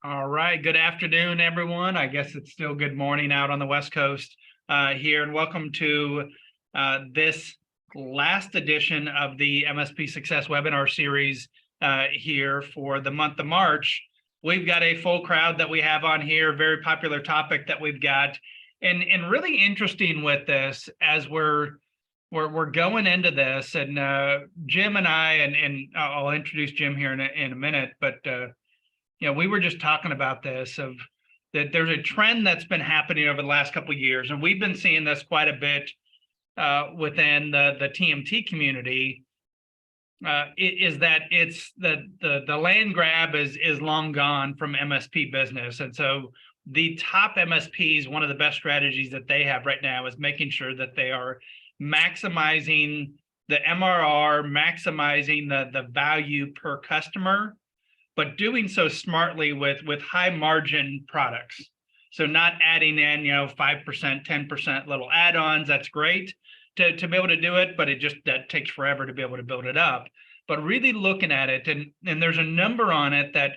All right. Good afternoon, everyone. I guess it's still good morning out on the West Coast here, and welcome to this last edition of the MSP Success webinar series here for the month of March. We've got a full crowd that we have on here, very popular topic that we've got, and really interesting with this as we're going into this, and Jim and I, and I'll introduce Jim here in a minute, but we were just talking about this of that there's a trend that's been happening over the last couple of years, and we've been seeing this quite a bit within the TMT community. Is that it's the land grab is long gone from MSP business, and so the top MSPs, one of the best strategies that they have right now is making sure that they are maximizing the MRR, maximizing the value per customer, but doing so smartly with high margin products. So not adding in, 5%, 10% little add-ons. That's great to be able to do it, but that takes forever to be able to build it up. But really looking at it, and there's a number on it that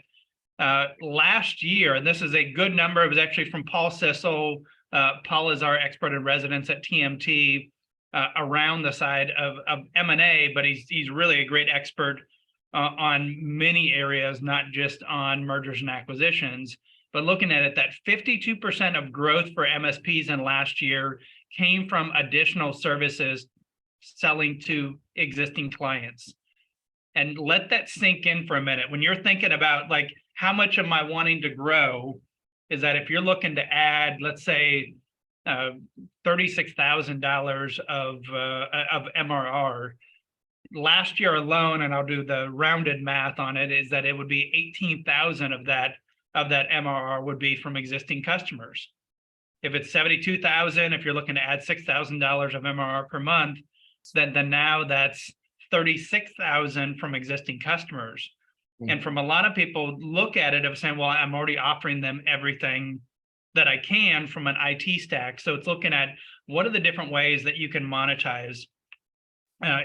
last year, and this is a good number, it was actually from Paul Sissel. Paul is our expert in residence at TMT around the side of M&A, but he's really a great expert on many areas, not just on mergers and acquisitions, but looking at it, that 52% of growth for MSPs in last year came from additional services selling to existing clients. And let that sink in for a minute. When you're thinking about like, how much am I wanting to grow, is that if you're looking to add, let's say, $36,000 of MRR, last year alone, and I'll do the rounded math on it, is that it would be 18,000 of that MRR would be from existing customers. If it's 72,000, if you're looking to add $6,000 of MRR per month, then now that's 36,000 from existing customers. And from a lot of people look at it of saying, well, I'm already offering them everything that I can from an IT stack. So it's looking at what are the different ways that you can monetize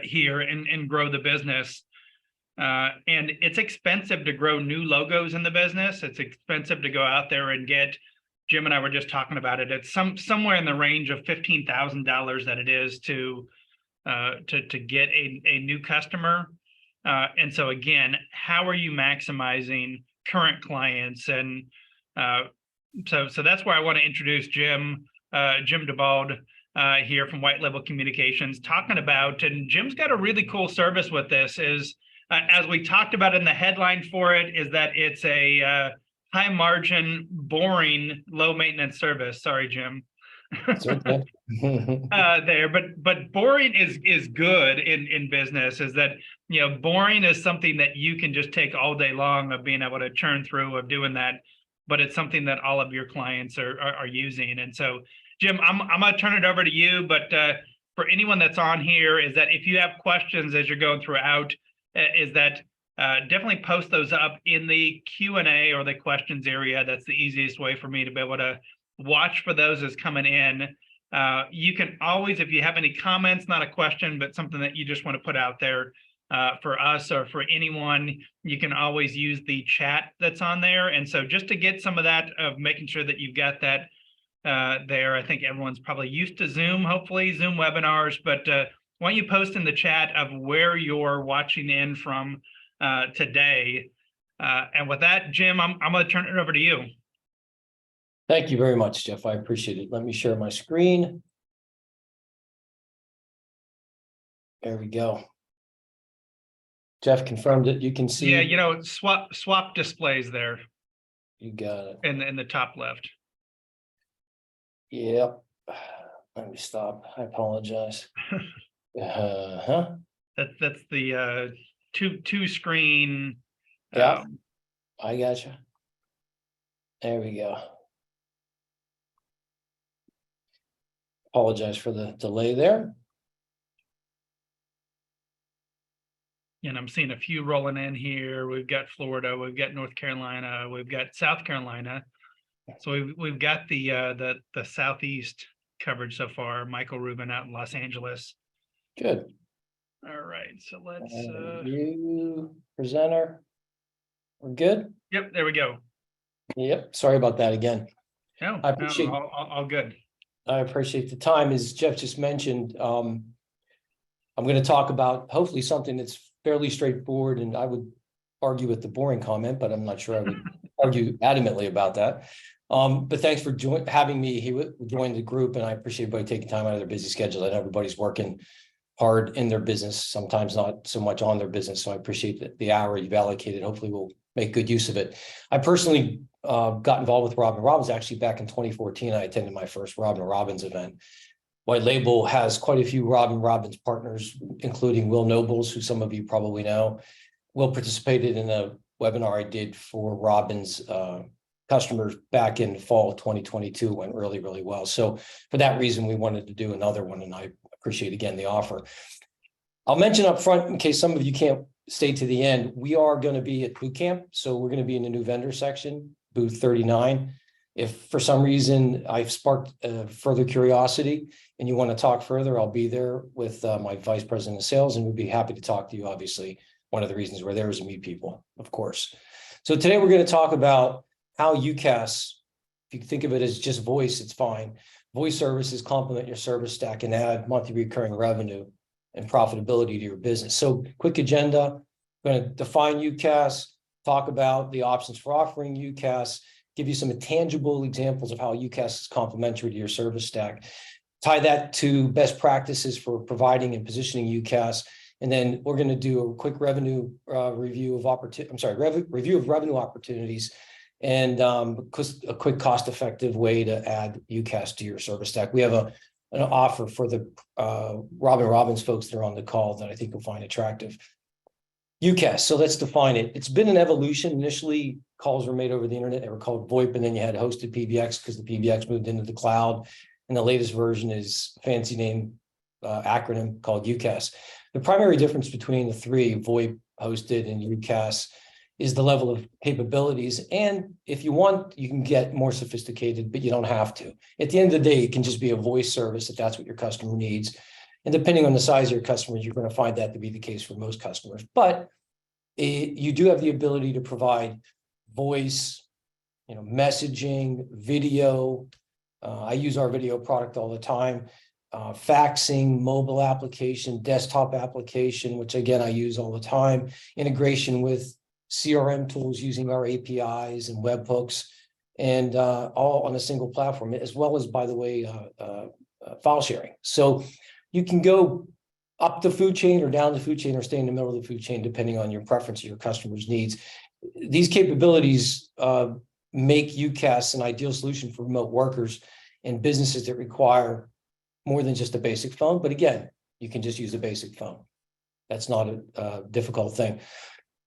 here and grow the business. And it's expensive to grow new logos in the business. It's expensive to go out there and get, Jim and I were just talking about it, it's somewhere in the range of $15,000 that it is to get a new customer. And so again, how are you maximizing current clients? And so that's where I want to introduce Jim DeBald here from White Label Communications, talking about, and Jim's got a really cool service with this, is as we talked about in the headline for it, is that it's a high margin, boring, low maintenance service. Sorry, Jim. Okay. There, but boring is good in business, is that boring is something that you can just take all day long of being able to churn through of doing that, but it's something that all of your clients are using. And so Jim, I'm gonna turn it over to you, but for anyone that's on here, is that if you have questions as you're going throughout, is that definitely post those up in the Q&A or the questions area. That's the easiest way for me to be able to watch for those as coming in. You can always, if you have any comments, not a question, but something that you just want to put out there for us or for anyone, you can always use the chat that's on there. And so just to get some of that, of making sure that you've got that there, I think everyone's probably used to Zoom, hopefully Zoom webinars, but why don't you post in the chat of where you're watching in from today. And with that, Jim, I'm going to turn it over to you. Thank you very much, Jeff. I appreciate it. Let me share my screen. There we go. Jeff confirmed it. You can see. Yeah, swap displays there. You got it. In the top left. Yep. Let me stop. I apologize. That's the two screen. Yeah, I gotcha. There we go. Apologize for the delay there. And I'm seeing a few rolling in here. We've got Florida, we've got North Carolina, we've got South Carolina. So we've got the Southeast coverage so far. Michael Rubin out in Los Angeles. Good. All right, so let's you presenter. We're good. Yep, there we go. Yep, sorry about that again. No, I no, appreciate all good. I appreciate the time. As Jeff just mentioned, I'm going to talk about hopefully something that's fairly straightforward, and I would argue with the boring comment, but I'm not sure I would argue adamantly about that. But thanks for having me here, join the group, and I appreciate everybody taking time out of their busy schedule. I know everybody's working hard in their business, sometimes not so much on their business. So I appreciate the hour you've allocated. Hopefully we'll make good use of it. I personally got involved with Robin Robbins actually back in 2014. I attended my first Robin Robbins event. White Label has quite a few Robin Robbins partners, including Will Nobles, who some of you probably know. Will participated in a webinar I did for Robin's customers back in fall 2022, went really, really well. So for that reason, we wanted to do another one, and I appreciate again the offer. I'll mention up front, in case some of you can't stay to the end, we are going to be at boot camp. So we're going to be in the new vendor section, booth 39. If for some reason I've sparked further curiosity and you want to talk further, I'll be there with my vice president of sales, and we'd be happy to talk to you. Obviously, one of the reasons we're there is to meet people, of course. So today we're going to talk about how UCaaS, if you think of it as just voice, it's fine. Voice services complement your service stack and add monthly recurring revenue and profitability to your business. So quick agenda, I'm going to define UCaaS, talk about the options for offering UCaaS, give you some tangible examples of how UCaaS is complementary to your service stack, tie that to best practices for providing and positioning UCaaS. And then we're going to do a quick revenue review of review of revenue opportunities, and a quick cost-effective way to add UCaaS to your service stack. We have an offer for the Robin Robbins folks that are on the call that I think you'll find attractive. UCaaS, so let's define it. It's been an evolution. Initially, calls were made over the internet. They were called VoIP, and then you had hosted PBX because the PBX moved into the cloud. And the latest version is fancy name acronym called UCaaS. The primary difference between the three, VoIP, hosted, and UCaaS, is the level of capabilities. And if you want, you can get more sophisticated, but you don't have to. At the end of the day, it can just be a voice service if that's what your customer needs. And depending on the size of your customers, you're going to find that to be the case for most customers. But you do have the ability to provide voice, messaging, video. I use our video product all the time. Faxing, mobile application, desktop application, which again, I use all the time. Integration with CRM tools using our APIs and webhooks, and all on a single platform, as well as, by the way, file sharing. So you can go up the food chain or down the food chain or stay in the middle of the food chain, depending on your preference or your customer's needs. These capabilities make UCaaS an ideal solution for remote workers and businesses that require more than just a basic phone. But again, you can just use a basic phone. That's not a difficult thing.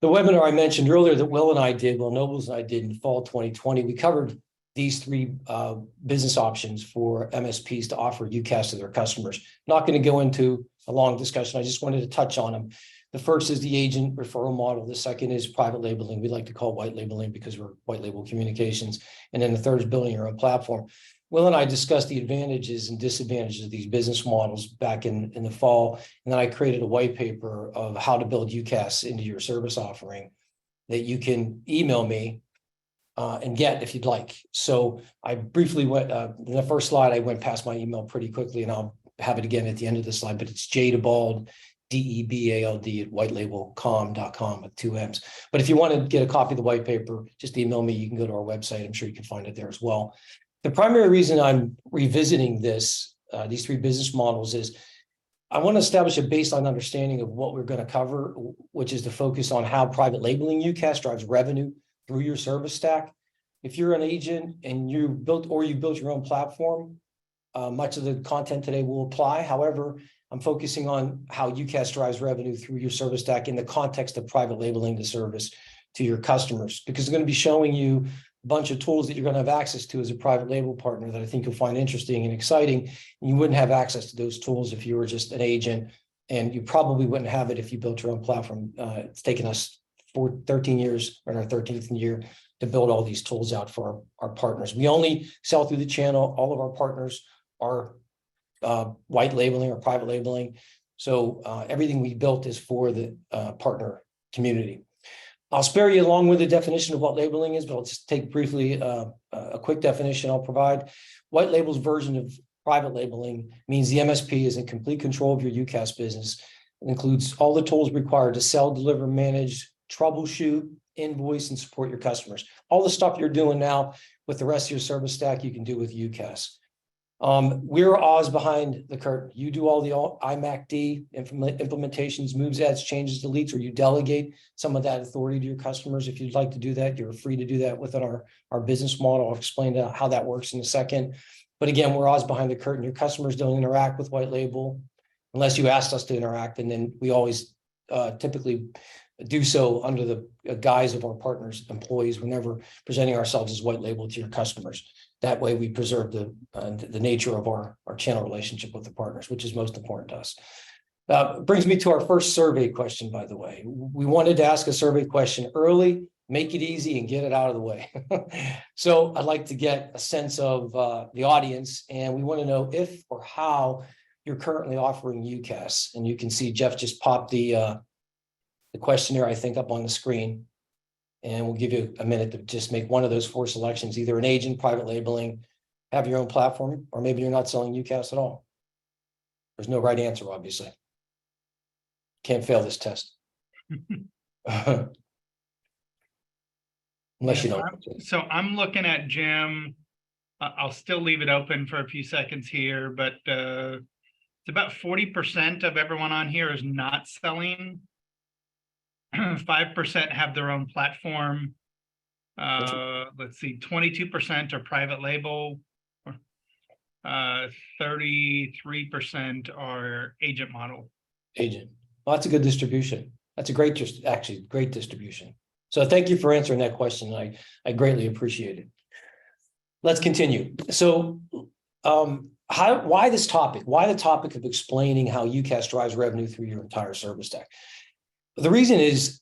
The webinar I mentioned earlier that Will Nobles and I did in fall 2020, we covered these three business options for MSPs to offer UCaaS to their customers. Not going to go into a long discussion. I just wanted to touch on them. The first is the agent referral model. The second is private labeling. We like to call it white labeling because we're white label communications. And then the third is building your own platform. Will and I discussed the advantages and disadvantages of these business models back in the fall. And then I created a white paper of how to build UCaaS into your service offering that you can email me and get if you'd like. So I briefly went, in the first slide, I went past my email pretty quickly, and I'll have it again at the end of the slide, but it's jdebald, DEBALD at whitelabelcom.com with 2 M's. But if you want to get a copy of the white paper, just email me. You can go to our website. I'm sure you can find it there as well. The primary reason I'm revisiting these three business models is I want to establish a baseline understanding of what we're going to cover, which is to focus on how private labeling UCaaS drives revenue through your service stack. If you're an agent and you built your own platform, much of the content today will apply. However, I'm focusing on how UCaaS drives revenue through your service stack in the context of private labeling the service to your customers, because I'm going to be showing you a bunch of tools that you're going to have access to as a private label partner that I think you'll find interesting and exciting. And you wouldn't have access to those tools if you were just an agent, and you probably wouldn't have it if you built your own platform. It's taken us 13 years, or in our 13th year, to build all these tools out for our partners. We only sell through the channel. All of our partners are white labeling or private labeling. So everything we built is for the partner community. I'll spare you along with the definition of what labeling is, but I'll just take briefly a quick definition I'll provide. White label's version of private labeling means the MSP is in complete control of your UCaaS business. It includes all the tools required to sell, deliver, manage, troubleshoot, invoice, and support your customers. All the stuff you're doing now with the rest of your service stack, you can do with UCaaS. We're Oz behind the curtain. You do all the IMAC-D implementations, moves, adds, changes, deletes, or you delegate some of that authority to your customers. If you'd like to do that, you're free to do that within our business model. I'll explain how that works in a second. But again, we're Oz behind the curtain. Your customers don't interact with white label unless you asked us to interact. And then we always typically do so under the guise of our partners, employees. We're never presenting ourselves as white label to your customers. That way we preserve the nature of our channel relationship with the partners, which is most important to us. Brings me to our first survey question, by the way. We wanted to ask a survey question early, make it easy and get it out of the way. So I'd like to get a sense of the audience, and we want to know if or how you're currently offering UCaaS. And you can see Jeff just popped the questionnaire, I think, up on the screen. And we'll give you a minute to just make one of those 4 selections, either an agent, private labeling, have your own platform, or maybe you're not selling UCaaS at all. There's no right answer, obviously. Can't fail this test. Unless you know. So I'm looking at Jim. I'll still leave it open for a few seconds here, but it's about 40% of everyone on here is not selling. 5% have their own platform. Let's see, 22% are private label. 33% are agent model. Agent. Well, that's a good distribution. That's a great distribution. So thank you for answering that question. I greatly appreciate it. Let's continue. So why this topic? Why the topic of explaining how UCaaS drives revenue through your entire service stack? The reason is,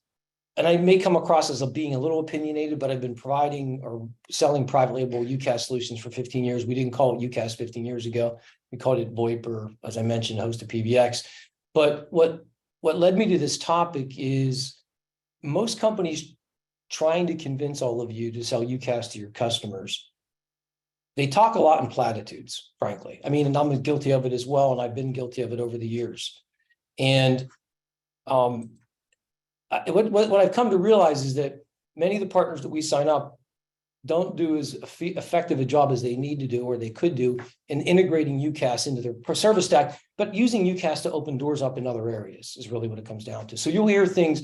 and I may come across as being a little opinionated, but I've been providing or selling private label UCaaS solutions for 15 years. We didn't call it UCaaS 15 years ago. We called it VoIP, or as I mentioned, hosted PBX. But what led me to this topic is most companies trying to convince all of you to sell UCaaS to your customers. They talk a lot in platitudes, frankly. I mean, and I'm guilty of it as well, and I've been guilty of it over the years. And what I've come to realize is that many of the partners that we sign up don't do as effective a job as they need to do or they could do in integrating UCaaS into their service stack, but using UCaaS to open doors up in other areas is really what it comes down to. So you'll hear things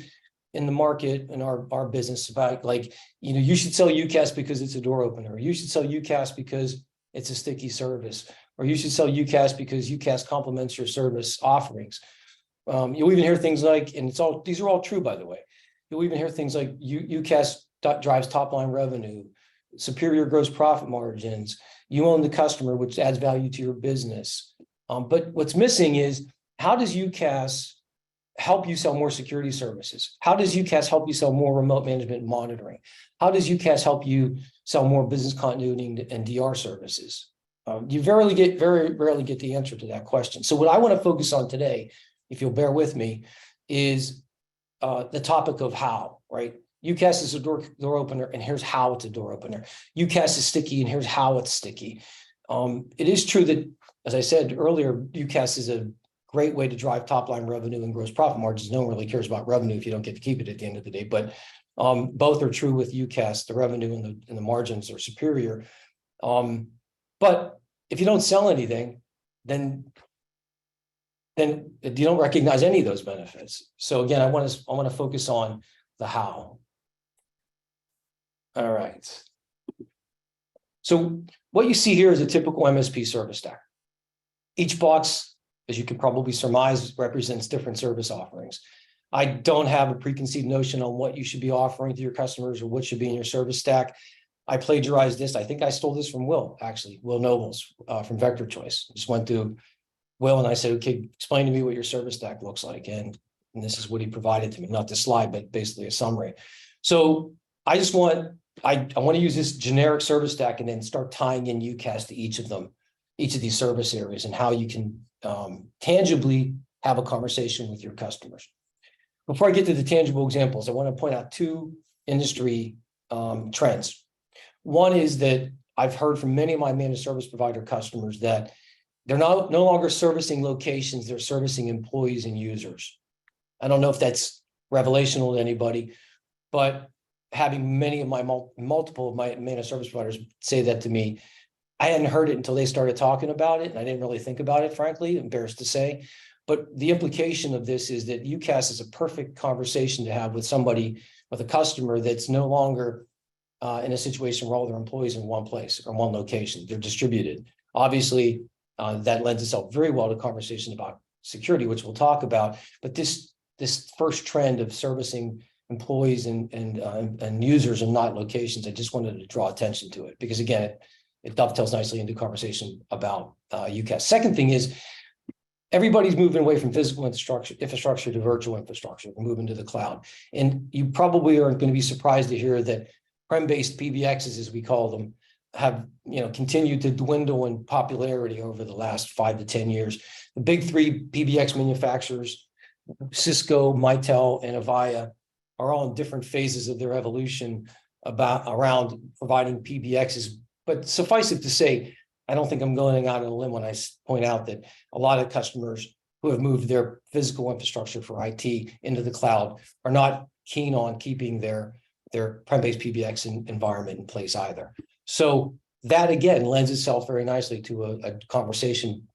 in the market, in our business, about like, you should sell UCaaS because it's a door opener. You should sell UCaaS because it's a sticky service, or you should sell UCaaS because UCaaS complements your service offerings. You'll even hear things like, and these are all true, by the way. You'll even hear things like UCaaS drives top line revenue, superior gross profit margins. You own the customer, which adds value to your business. But what's missing is, how does UCaaS help you sell more security services? How does UCaaS help you sell more remote management and monitoring? How does UCaaS help you sell more business continuity and DR services? You very rarely get the answer to that question. So what I want to focus on today, if you'll bear with me, is the topic of how, right? UCaaS is a door opener, and here's how it's a door opener. UCaaS is sticky, and here's how it's sticky. It is true that, as I said earlier, UCaaS is a great way to drive top line revenue and gross profit margins. No one really cares about revenue if you don't get to keep it at the end of the day. But both are true with UCaaS. The revenue and the margins are superior. But if you don't sell anything, then you don't recognize any of those benefits. So again, I want to focus on the how. All right. So what you see here is a typical MSP service stack. Each box, as you can probably surmise, represents different service offerings. I don't have a preconceived notion on what you should be offering to your customers or what should be in your service stack. I plagiarized this. I think I stole this from Will, actually, Will Nobles from Vector Choice. Just went through Will and I said, okay, explain to me what your service stack looks like. And this is what he provided to me, not the slide, but basically a summary. So I want to use this generic service stack and then start tying in UCaaS to each of these service areas, and how you can tangibly have a conversation with your customers. Before I get to the tangible examples, I want to point out two industry trends. One is that I've heard from many of my managed service provider customers that they're no longer servicing locations, they're servicing employees and users. I don't know if that's revelational to anybody, but having many of my multiple of my managed service providers say that to me, I hadn't heard it until they started talking about it, and I didn't really think about it, frankly, embarrassed to say. But the implication of this is that UCaaS is a perfect conversation to have with somebody, with a customer that's no longer in a situation where all their employees are in one place or one location. They're distributed. Obviously, that lends itself very well to conversation about security, which we'll talk about. But this first trend of servicing employees and users and not locations, I just wanted to draw attention to it because, again, it dovetails nicely into conversation about UCaaS. Second thing is, everybody's moving away from physical infrastructure to virtual infrastructure. We're moving to the cloud. And you probably aren't going to be surprised to hear that prem-based PBXs, as we call them, have continued to dwindle in popularity over the last 5 to 10 years. The big three PBX manufacturers, Cisco, Mitel, and Avaya, are all in different phases of their evolution around providing PBXs. But suffice it to say, I don't think I'm going out on a limb when I point out that a lot of customers who have moved their physical infrastructure for IT into the cloud are not keen on keeping their prem-based PBX environment in place either. So that, again, lends itself very nicely to a conversation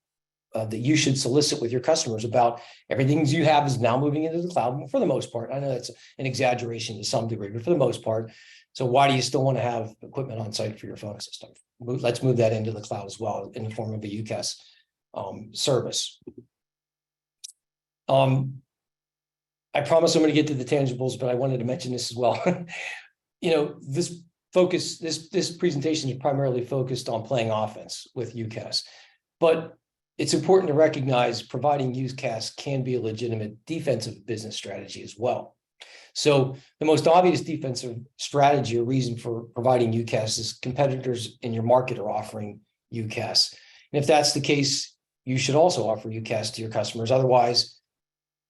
that you should solicit with your customers about everything you have is now moving into the cloud for the most part. I know that's an exaggeration to some degree, but for the most part. So why do you still want to have equipment on site for your phone system? Let's move that into the cloud as well in the form of a UCaaS service. I promise I'm going to get to the tangibles, but I wanted to mention this as well. This presentation is primarily focused on playing offense with UCaaS, but it's important to recognize providing UCaaS can be a legitimate defensive business strategy as well. So the most obvious defensive strategy or reason for providing UCaaS is competitors in your market are offering UCaaS. And if that's the case, you should also offer UCaaS to your customers. Otherwise,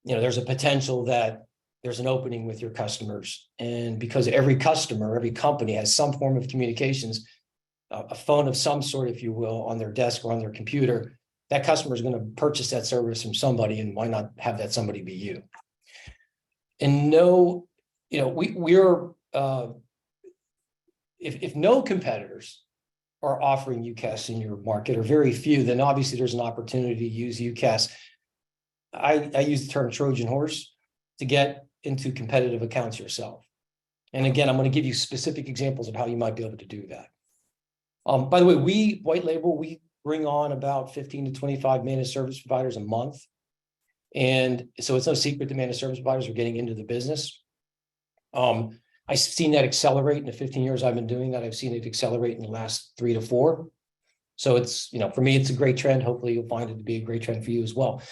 there's a potential that there's an opening with your customers. And because every customer, every company has some form of communications, a phone of some sort, if you will, on their desk or on their computer, that customer is going to purchase that service from somebody, and why not have that somebody be you? And if no competitors are offering UCaaS in your market, or very few, then obviously there's an opportunity to use UCaaS. I use the term Trojan horse to get into competitive accounts yourself. And again, I'm going to give you specific examples of how you might be able to do that. By the way, we white label, we bring on about 15 to 25 managed service providers a month. And so it's no secret that managed service providers are getting into the business. I've seen that accelerate in the 15 years I've been doing that. I've seen it accelerate in the last 3 to 4. So it's, for me, it's a great trend. Hopefully you'll find it to be a great trend for you as well.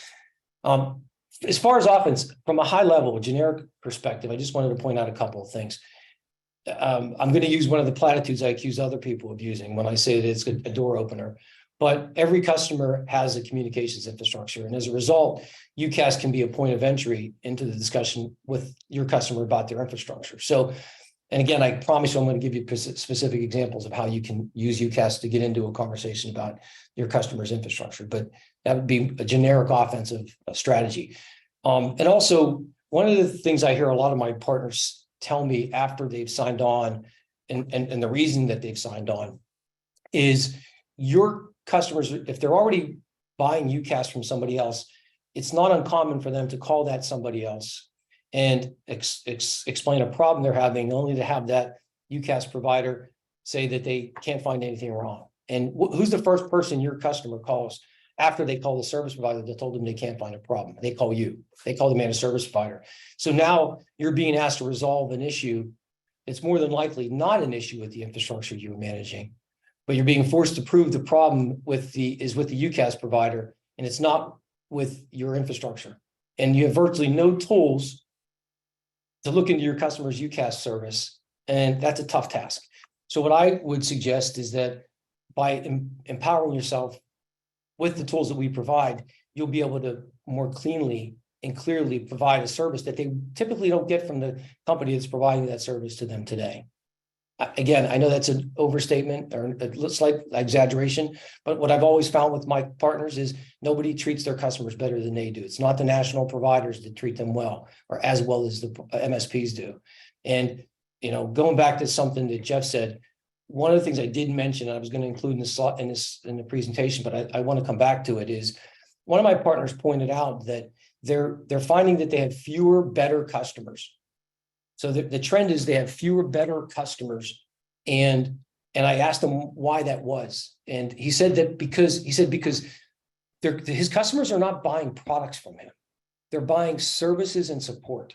As far as offense, from a high level, a generic perspective, I just wanted to point out a couple of things. I'm going to use one of the platitudes I accuse other people of using when I say that it's a door opener. But every customer has a communications infrastructure. And as a result, UCaaS can be a point of entry into the discussion with your customer about their infrastructure. So, and again, I promise you I'm going to give you specific examples of how you can use UCaaS to get into a conversation about your customer's infrastructure. But that would be a generic offensive strategy. And also, one of the things I hear a lot of my partners tell me after they've signed on, and the reason that they've signed on is your customers, if they're already buying UCaaS from somebody else, it's not uncommon for them to call that somebody else and explain a problem they're having, only to have that UCaaS provider say that they can't find anything wrong. And who's the first person your customer calls after they call the service provider that told them they can't find a problem? They call you. They call the managed service provider. So now you're being asked to resolve an issue. It's more than likely not an issue with the infrastructure you're managing, but you're being forced to prove the problem with the UCaaS provider, and it's not with your infrastructure. And you have virtually no tools to look into your customer's UCaaS service, and that's a tough task. So what I would suggest is that by empowering yourself with the tools that we provide, you'll be able to more cleanly and clearly provide a service that they typically don't get from the company that's providing that service to them today. Again, I know that's an overstatement or a slight exaggeration, but what I've always found with my partners is nobody treats their customers better than they do. It's not the national providers that treat them well or as well as the MSPs do. And, going back to something that Jeff said, one of the things I did mention, I was going to include in the presentation, but I want to come back to it, is one of my partners pointed out that they're finding that they have fewer, better customers. So the trend is they have fewer, better customers. And I asked him why that was. And he said that because his customers are not buying products from him. They're buying services and support.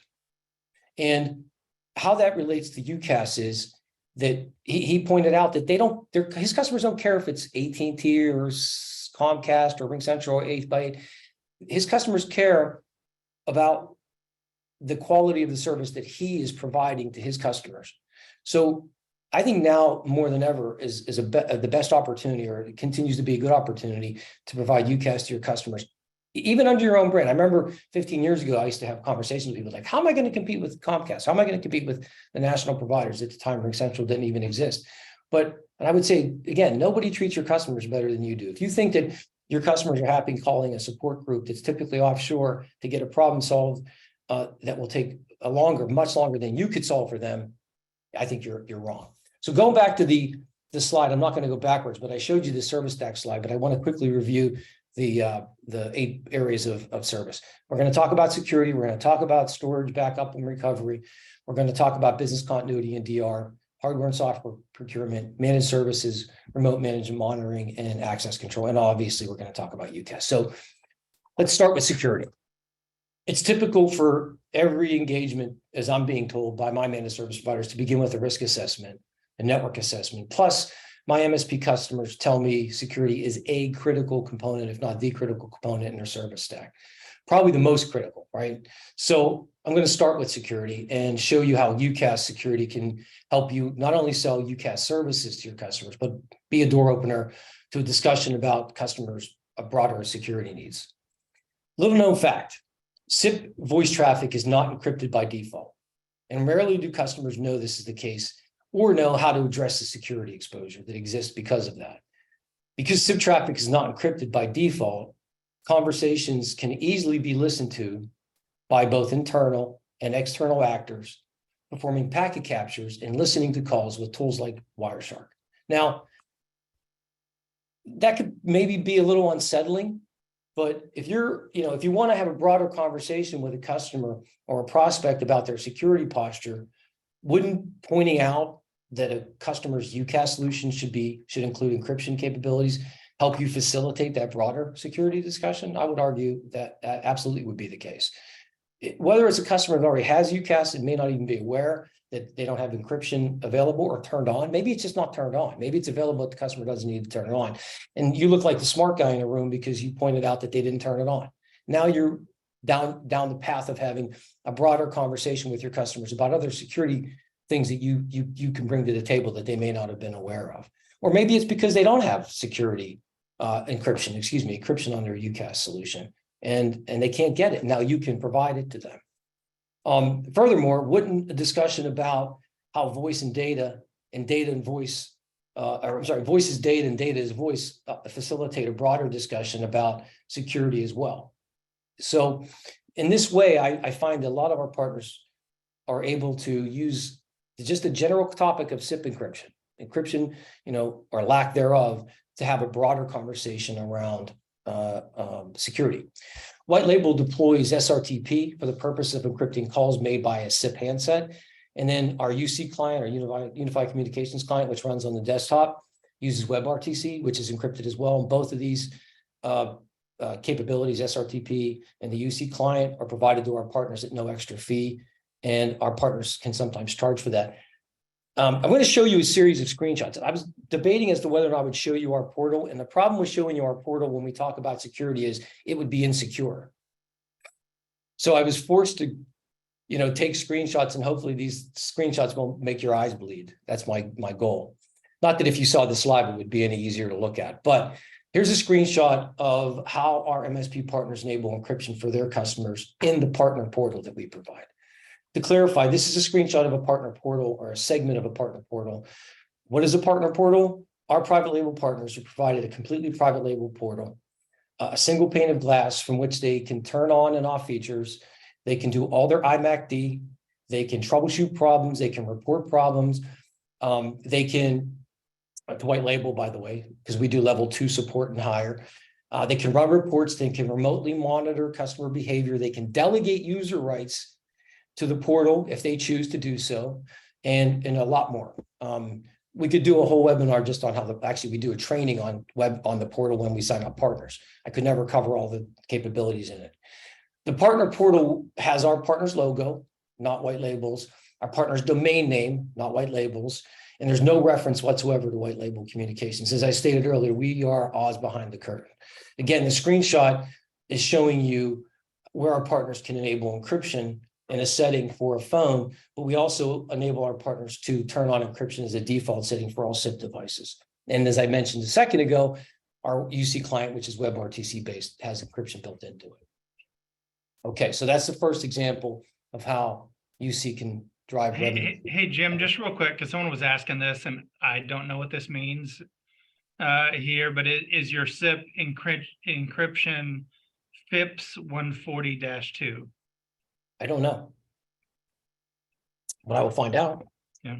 And how that relates to UCaaS is that he pointed out that his customers don't care if it's AT&T or Comcast or RingCentral or 8x8. His customers care about the quality of the service that he is providing to his customers. So I think now more than ever is the best opportunity, or it continues to be a good opportunity to provide UCaaS to your customers, even under your own brand. I remember 15 years ago, I used to have conversations with people like, how am I going to compete with Comcast? How am I going to compete with the national providers? At the time, RingCentral didn't even exist. And I would say, again, nobody treats your customers better than you do. If you think that your customers are happy calling a support group that's typically offshore to get a problem solved, that will take much longer than you could solve for them, I think you're wrong. So going back to the slide, I'm not going to go backwards, but I showed you the service stack slide, but I want to quickly review the 8 areas of service. We're going to talk about security. We're going to talk about storage, backup, and recovery. We're going to talk about business continuity and DR, hardware and software procurement, managed services, remote management monitoring, and access control. And obviously, we're going to talk about UCaaS. So let's start with security. It's typical for every engagement, as I'm being told by my managed service providers, to begin with a risk assessment, a network assessment. Plus, my MSP customers tell me security is a critical component, if not the critical component in their service stack. Probably the most critical, right? So I'm going to start with security and show you how UCaaS security can help you not only sell UCaaS services to your customers, but be a door opener to a discussion about customers' broader security needs. Little known fact. SIP voice traffic is not encrypted by default, and rarely do customers know this is the case or know how to address the security exposure that exists because of that. Because SIP traffic is not encrypted by default, conversations can easily be listened to by both internal and external actors, performing packet captures and listening to calls with tools like Wireshark. Now, that could maybe be a little unsettling. But if if you want to have a broader conversation with a customer or a prospect about their security posture, wouldn't pointing out that a customer's UCaaS solution should include encryption capabilities help you facilitate that broader security discussion? I would argue that absolutely would be the case. Whether it's a customer that already has UCaaS and may not even be aware that they don't have encryption available or turned on. Maybe it's just not turned on. Maybe it's available, but the customer doesn't need to turn it on. And you look like the smart guy in the room because you pointed out that they didn't turn it on. Now you're down the path of having a broader conversation with your customers about other security things that you can bring to the table that they may not have been aware of. Or maybe it's because they don't have security encryption on their UCaaS solution and they can't get it. Now you can provide it to them. Furthermore, wouldn't a discussion about how voice and data and data and voice, voice is data and data is voice, facilitate a broader discussion about security as well? So in this way, I find a lot of our partners are able to use just the general topic of SIP encryption, or lack thereof, to have a broader conversation around security. White Label deploys SRTP for the purpose of encrypting calls made by a SIP handset. And then our UC client, our Unified Communications client, which runs on the desktop, uses WebRTC, which is encrypted as well. And both of these capabilities, SRTP and the UC client, are provided to our partners at no extra fee. And our partners can sometimes charge for that. I'm going to show you a series of screenshots. I was debating as to whether or not I would show you our portal. And the problem with showing you our portal when we talk about security is it would be insecure. So I was forced to, take screenshots, and hopefully these screenshots won't make your eyes bleed. That's my goal. Not that if you saw the slide, it would be any easier to look at. But Here's a screenshot of how our MSP partners enable encryption for their customers in the partner portal that we provide. To clarify, this is a screenshot of a partner portal or a segment of a partner portal. What is a partner portal? Our private label partners are provided a completely private label portal, a single pane of glass from which they can turn on and off features. They can do all their IMAC-D. They can troubleshoot problems. They can report problems. They can, to white label, by the way, because we do level 2 support and higher. They can run reports. They can remotely monitor customer behavior. They can delegate user rights to the portal if they choose to do so, and a lot more. We could do a whole webinar just on how actually we do a training on the portal when we sign up partners. I could never cover all the capabilities in it. The partner portal has our partner's logo, not white labels, our partner's domain name, not white labels, and there's no reference whatsoever to white label communications. As I stated earlier, we are Oz behind the curtain. Again, the screenshot is showing you where our partners can enable encryption in a setting for a phone, but we also enable our partners to turn on encryption as a default setting for all SIP devices. And as I mentioned a second ago, our UC client, which is WebRTC based, has encryption built into it. Okay, so that's the first example of how UC can drive revenue. Hey, Jim, just real quick, because someone was asking this and I don't know what this means here, but is your SIP encryption FIPS 140-2? I don't know, but I will find out. Yeah.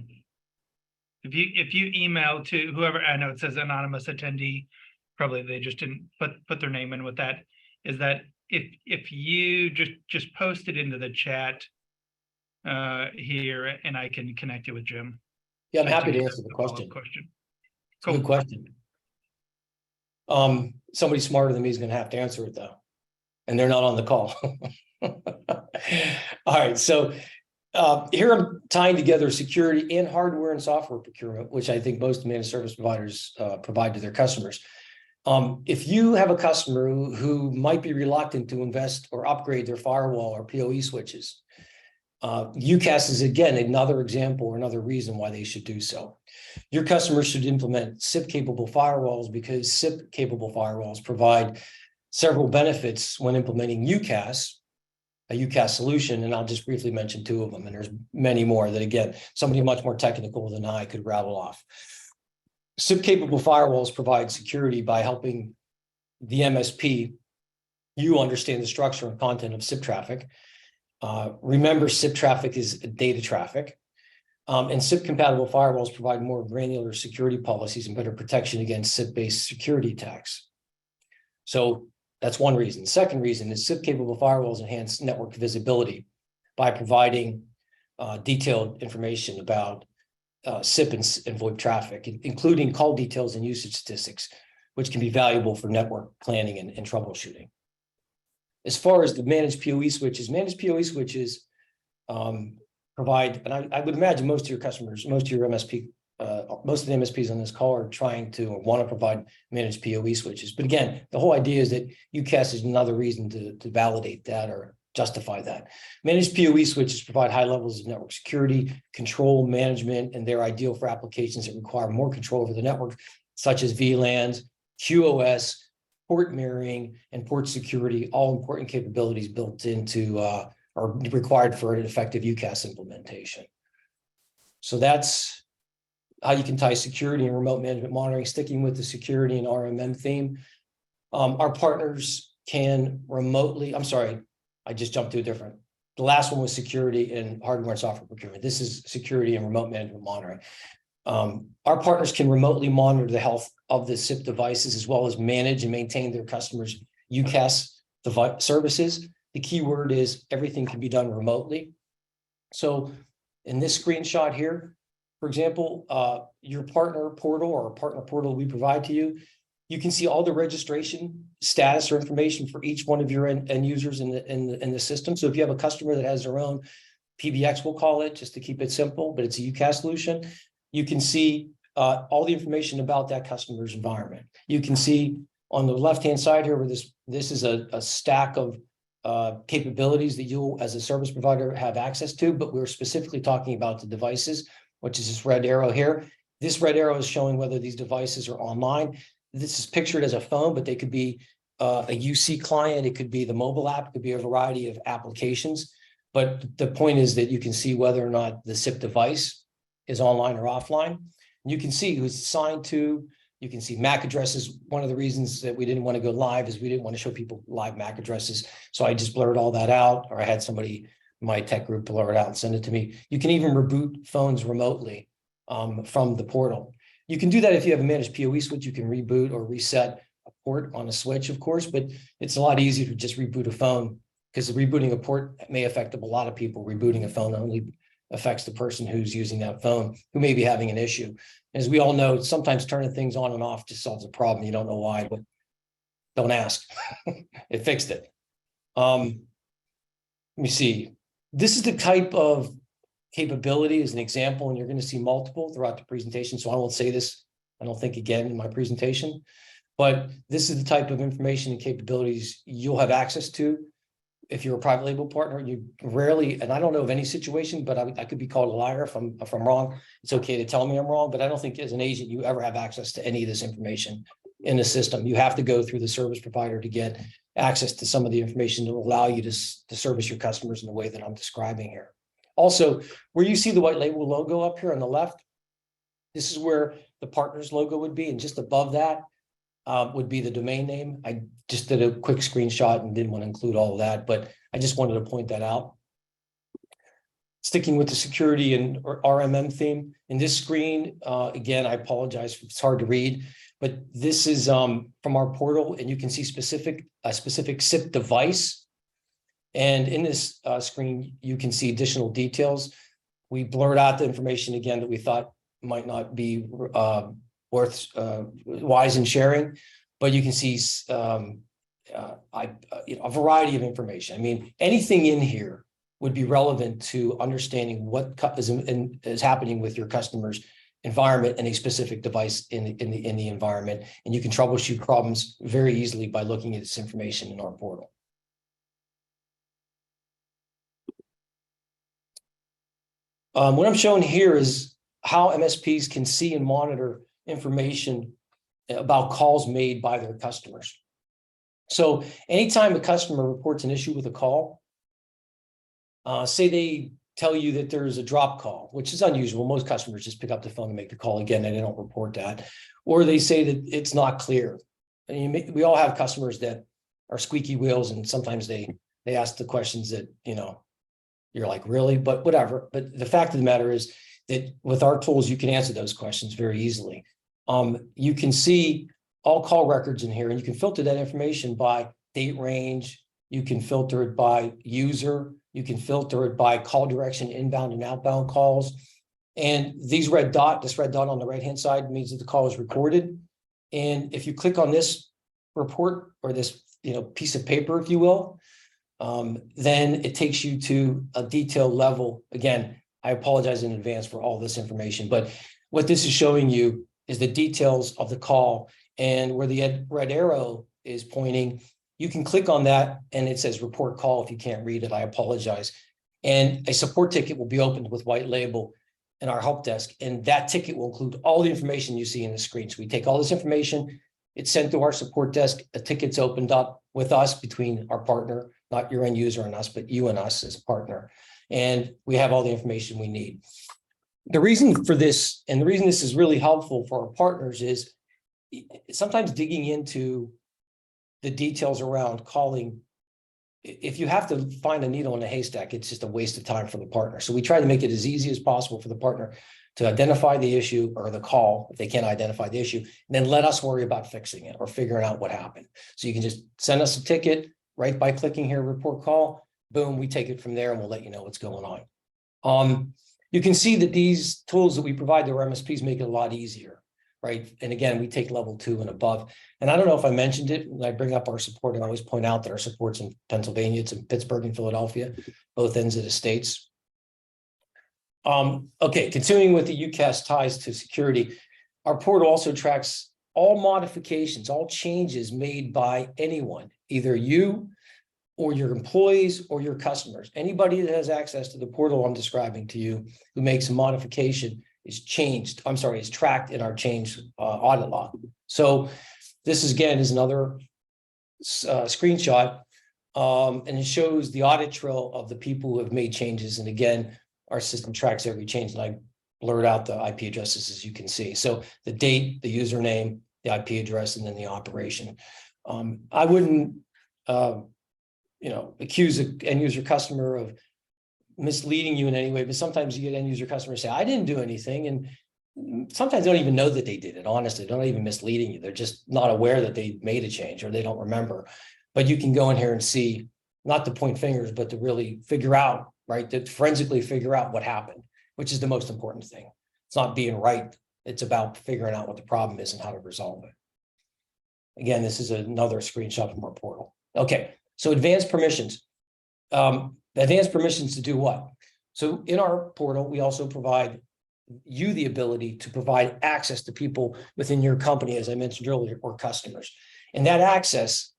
If you email to whoever, I know it says anonymous attendee, probably they just didn't put their name in with that. Is that if you just post it into the chat here, and I can connect it with Jim. Yeah, I'm happy to answer the question. Cool. Good question. Somebody smarter than me is going to have to answer it though, and they're not on the call. All right, so here I'm tying together security and hardware and software procurement, which I think most managed service providers provide to their customers. If you have a customer who might be reluctant to invest or upgrade their firewall or PoE switches, UCaaS is again another example or another reason why they should do so. Your customers should implement SIP-capable firewalls because SIP-capable firewalls provide several benefits when implementing UCaaS, a UCaaS solution, and I'll just briefly mention 2 of them, and there's many more that, again, somebody much more technical than I could rattle off. SIP-capable firewalls provide security by helping the MSP, you understand the structure and content of SIP traffic. Remember, SIP traffic is data traffic, and SIP-compatible firewalls provide more granular security policies and better protection against SIP-based security attacks. So that's one reason. The second reason is SIP-capable firewalls enhance network visibility by providing detailed information about SIP and VoIP traffic, including call details and usage statistics, which can be valuable for network planning and troubleshooting. As far as the managed PoE switches provide, and I would imagine most of your customers, most of your MSP, most of the MSPs on this call are trying to or want to provide managed PoE switches. But again, the whole idea is that UCaaS is another reason to validate that or justify that. Managed PoE switches provide high levels of network security, control, management, and they're ideal for applications that require more control over the network, such as VLANs, QoS, port mirroring, and port security, all important capabilities built into or required for an effective UCaaS implementation. So that's how you can tie security and remote management monitoring, sticking with the security and RMM theme. Our partners can remotely, I'm sorry, I just jumped to a different. The last one was security and hardware and software procurement. This is security and remote management monitoring. Our partners can remotely monitor the health of the SIP devices as well as manage and maintain their customers' UCaaS services. The key word is everything can be done remotely. So in this screenshot here, for example, your partner portal or partner portal we provide to you, you can see all the registration status or information for each one of your end users in the system. So if you have a customer that has their own PBX, we'll call it, just to keep it simple, but it's a UCaaS solution, you can see all the information about that customer's environment. You can see on the left-hand side here where this is a stack of capabilities that you as a service provider have access to, but we're specifically talking about the devices, which is this red arrow here. This red arrow is showing whether these devices are online. this is pictured as a phone, but they could be a UC client, it could be the mobile app, it could be a variety of applications. But the point is that you can see whether or not the SIP device is online or offline. And you can see who's assigned to, you can see MAC addresses. One of the reasons that we didn't want to go live is we didn't want to show people live MAC addresses. So I just blurred all that out, or I had somebody, my tech group, blur it out and send it to me. You can even reboot phones remotely from the portal. You can do that if you have a managed PoE switch. You can reboot or reset a port on a switch, of course, but it's a lot easier to just reboot a phone, because rebooting a port may affect a lot of people. Rebooting a phone only affects the person who's using that phone, who may be having an issue. As we all know, sometimes turning things on and off just solves a problem. You don't know why, but don't ask. It fixed it. Let me see. This is the type of capability as an example, and you're going to see multiple throughout the presentation. So I won't say this, I don't think, again in my presentation, but this is the type of information and capabilities you'll have access to if you're a private label partner. You rarely, and I don't know of any situation, but I could be called a liar if I'm wrong. It's okay to tell me I'm wrong, but I don't think as an agent you ever have access to any of this information in the system. You have to go through the service provider to get access to some of the information that will allow you to service your customers in the way that I'm describing here. Also, where you see the white label logo up here on the left, this is where the partner's logo would be, and just above that would be the domain name. I just did a quick screenshot and didn't want to include all of that, but I just wanted to point that out. Sticking with the security and RMM theme, in this screen, again, I apologize if it's hard to read, but this is from our portal, and you can see a specific SIP device. And in this screen, you can see additional details. We blurred out the information again that we thought might not be worth wise in sharing, but you can see a variety of information. I mean, anything in here would be relevant to understanding what is happening with your customer's environment and a specific device in the environment, and you can troubleshoot problems very easily by looking at this information in our portal. What I'm showing here is how MSPs can see and monitor information about calls made by their customers. So anytime a customer reports an issue with a call, say they tell you that there's a drop call, which is unusual. Most customers just pick up the phone and make the call again, and they don't report that. Or they say that it's not clear. And we all have customers that are squeaky wheels, and sometimes they ask the questions that, you're like, really? But whatever. But the fact of the matter is that with our tools, you can answer those questions very easily. You can see all call records in here, and you can filter that information by date range. You can filter it by user. You can filter it by call direction, inbound and outbound calls. And this red dot on the right-hand side means that the call is recorded. And if you click on this report, or this piece of paper, if you will, then it takes you to a detailed level. Again, I apologize in advance for all this information, but what this is showing you is the details of the call, and where the red arrow is pointing, you can click on that and it says report call. If you can't read it, I apologize. And a support ticket will be opened with white label in our help desk, and that ticket will include all the information you see in the screen. So we take all this information, it's sent to our support desk, a ticket's opened up with us, between our partner, not your end user and us, but you and us as a partner. And we have all the information we need. The reason for this, and the reason this is really helpful for our partners, is sometimes digging into the details around calling. If you have to find a needle in a haystack, it's just a waste of time for the partner. So we try to make it as easy as possible for the partner to identify the issue or the call, if they can't identify the issue, and then let us worry about fixing it or figuring out what happened. So you can just send us a ticket right by clicking here, report call, boom, we take it from there and we'll let you know what's going on. You can see that these tools that we provide to our MSPs make it a lot easier, right? And again, we take level 2 and above. And I don't know if I mentioned it when I bring up our support, and I always point out that our support's in Pennsylvania, it's in Pittsburgh and Philadelphia, both ends of the states. Okay, continuing with the UCAS ties to security, our portal also tracks all modifications, all changes made by anyone, either you or your employees or your customers. Anybody that has access to the portal I'm describing to you who makes a modification is tracked in our change audit log. So This is again is another screenshot, and it shows the audit trail of the people who have made changes. And again, our system tracks every change, and I blurred out the IP addresses, as you can see. So the date, the username, the IP address, and then the operation. I wouldn't, accuse an end user customer of misleading you in any way, but sometimes you get end user customers say, I didn't do anything. And sometimes they don't even know that they did it. Honestly, they're not even misleading you. They're just not aware that they made a change or they don't remember. But you can go in here and see, not to point fingers, but to really figure out, right, to forensically figure out what happened, which is the most important thing. It's not being right. It's about figuring out what the problem is and how to resolve it. Again, this is another screenshot from our portal. Okay, so advanced permissions. Advanced permissions to do what? So in our portal, we also provide you the ability to provide access to people within your company, as I mentioned earlier, or customers. And that access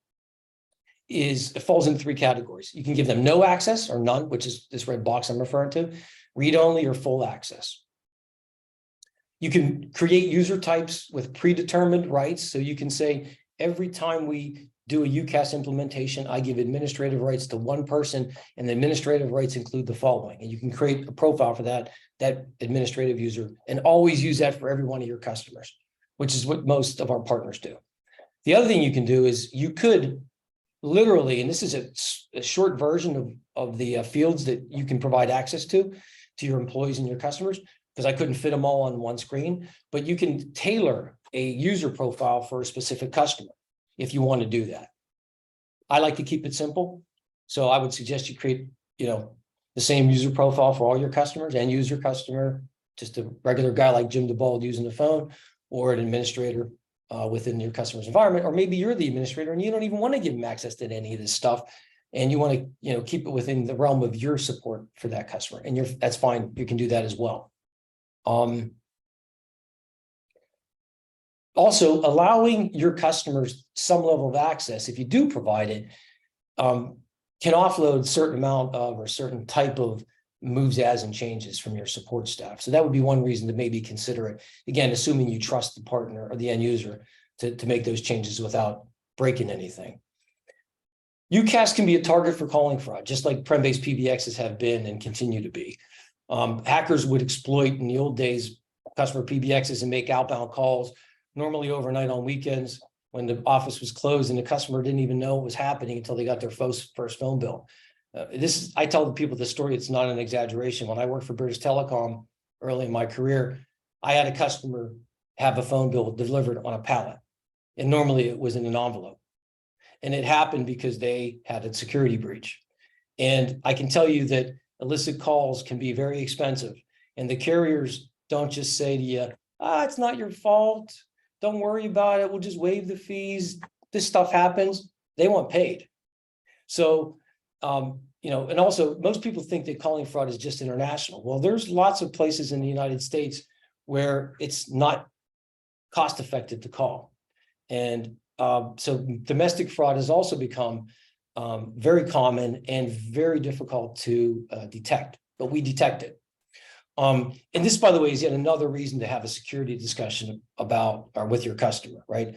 it falls in 3 categories. You can give them no access or none, which is this red box I'm referring to, read only or full access. You can create user types with predetermined rights. So you can say, every time we do a UCAS implementation, I give administrative rights to one person, and the administrative rights include the following. And you can create a profile for that administrative user and always use that for every one of your customers, which is what most of our partners do. The other thing you can do is you could literally, and this is a short version of the fields that you can provide access to your employees and your customers, because I couldn't fit them all on one screen, but you can tailor a user profile for a specific customer if you want to do that. I like to keep it simple. So I would suggest you create, the same user profile for all your customers, and user customer, just a regular guy like Jim DeBald using the phone, or an administrator within your customer's environment. Or maybe you're the administrator and you don't even want to give them access to any of this stuff, and you want to, keep it within the realm of your support for that customer. And that's fine. You can do that as well. Also, allowing your customers some level of access, if you do provide it, can offload a certain amount of or certain type of moves as and changes from your support staff. So that would be one reason to maybe consider it. Again, assuming you trust the partner or the end user to make those changes without breaking anything. UCAS can be a target for calling fraud, just like prem-based PBXs have been and continue to be. Hackers would exploit, in the old days, customer PBXs and make outbound calls, normally overnight on weekends when the office was closed and the customer didn't even know what was happening until they got their first phone bill. I tell the people the story, it's not an exaggeration. When I worked for British Telecom early in my career, I had a customer have a phone bill delivered on a pallet. And normally it was in an envelope. And it happened because they had a security breach. And I can tell you that illicit calls can be very expensive. And the carriers don't just say to you, it's not your fault. Don't worry about it. We'll just waive the fees. This stuff happens. They want paid. So, and also most people think that calling fraud is just international. Well, there's lots of places in the United States where it's not cost effective to call. And so domestic fraud has also become very common and very difficult to detect, but we detect it. And this, by the way, is yet another reason to have a security discussion about or with your customer, right?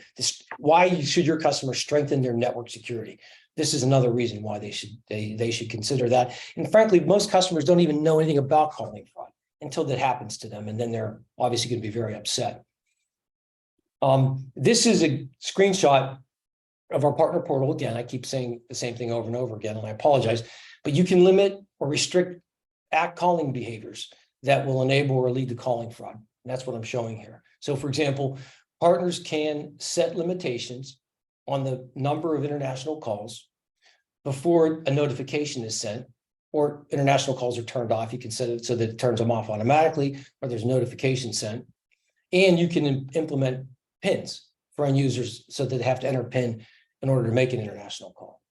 Why should your customer strengthen their network security? This is another reason why they should consider that. And frankly, most customers don't even know anything about calling fraud until that happens to them, and then they're obviously going to be very upset. This is a screenshot of our partner portal. Again, I keep saying the same thing over and over again, and I apologize, but you can limit or restrict calling behaviors that will enable or lead to calling fraud. And that's what I'm showing here. So for example, partners can set limitations on the number of international calls before a notification is sent, or international calls are turned off. You can set it so that it turns them off automatically, or there's notification sent. And you can implement PINs for end users so that they have to enter a PIN in order to make an international call.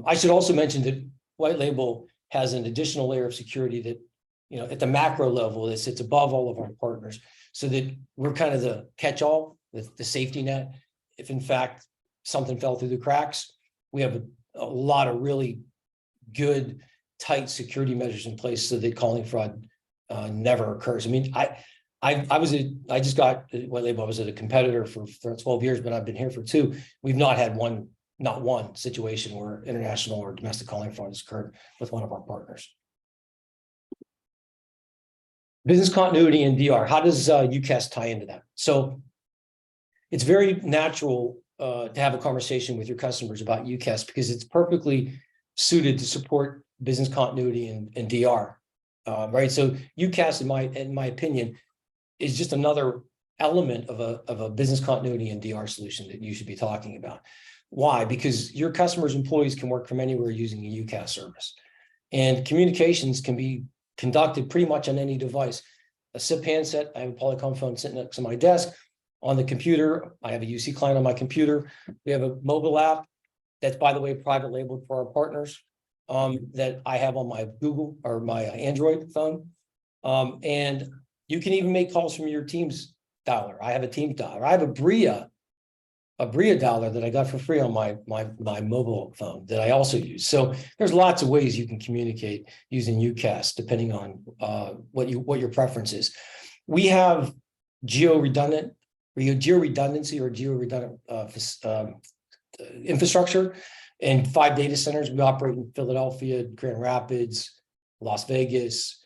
I should also mention that White Label has an additional layer of security that, at the macro level, that sits above all of our partners, so that we're kind of the catch-all, the safety net. If in fact something fell through the cracks, we have a lot of really good, tight security measures in place so that calling fraud never occurs. I mean, I just got what label. I was at a competitor for 12 years, but I've been here for 2. We've not had not one situation where international or domestic calling fraud has occurred with one of our partners. Business continuity and DR. How does UCaaS tie into that? So it's very natural to have a conversation with your customers about UCaaS because it's perfectly suited to support business continuity and DR. Right. So UCaaS, in my opinion, is just another element of a business continuity and DR solution that you should be talking about. Why? Because your customers' employees can work from anywhere using a UCaaS service. And communications can be conducted pretty much on any device. A SIP handset, I have a Polycom phone sitting next to my desk. On the computer, I have a UC client on my computer. We have a mobile app that's, by the way, private labeled for our partners that I have on my Google or my Android phone. And you can even make calls from your Teams dialer. I have a Teams dialer. I have a Bria dialer that I got for free on my mobile phone that I also use. So there's lots of ways you can communicate using UCaaS depending on what your preference is. We have geo-redundancy or geo-redundant infrastructure in 5 data centers. We operate in Philadelphia, Grand Rapids, Las Vegas,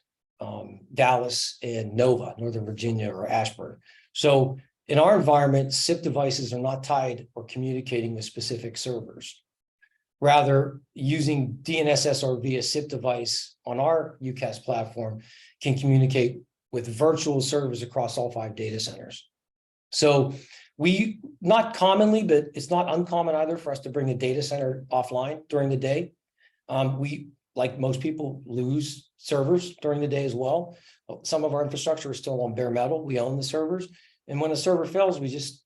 Dallas, and Nova, Northern Virginia, or Ashburn. So in our environment, SIP devices are not tied or communicating with specific servers. Rather, using DNSS or via SIP device on our UCaaS platform can communicate with virtual servers across all 5 data centers. So we, not commonly, but it's not uncommon either for us to bring a data center offline during the day. We, like most people, lose servers during the day as well. Some of our infrastructure is still on bare metal. We own the servers. And when a server fails, we just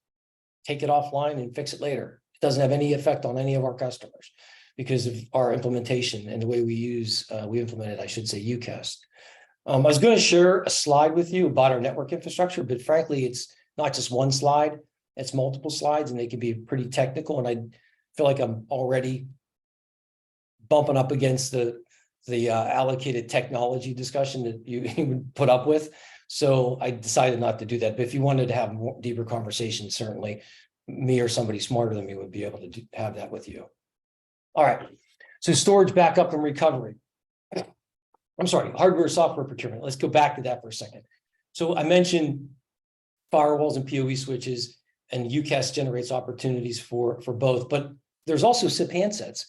take it offline and fix it later. It doesn't have any effect on any of our customers because of our implementation and the way we implemented, I should say, UCaaS. I was going to share a slide with you about our network infrastructure, but frankly, it's not just one slide. It's multiple slides, and they can be pretty technical. And I feel like I'm already bumping up against the allocated technology discussion that you would put up with. So I decided not to do that. But if you wanted to have more deeper conversations, certainly me or somebody smarter than me would be able to have that with you. All right. So storage, backup, and recovery. I'm sorry, hardware, software procurement. Let's go back to that for a second. So I mentioned firewalls and PoE switches, and UCaaS generates opportunities for both. But there's also SIP handsets.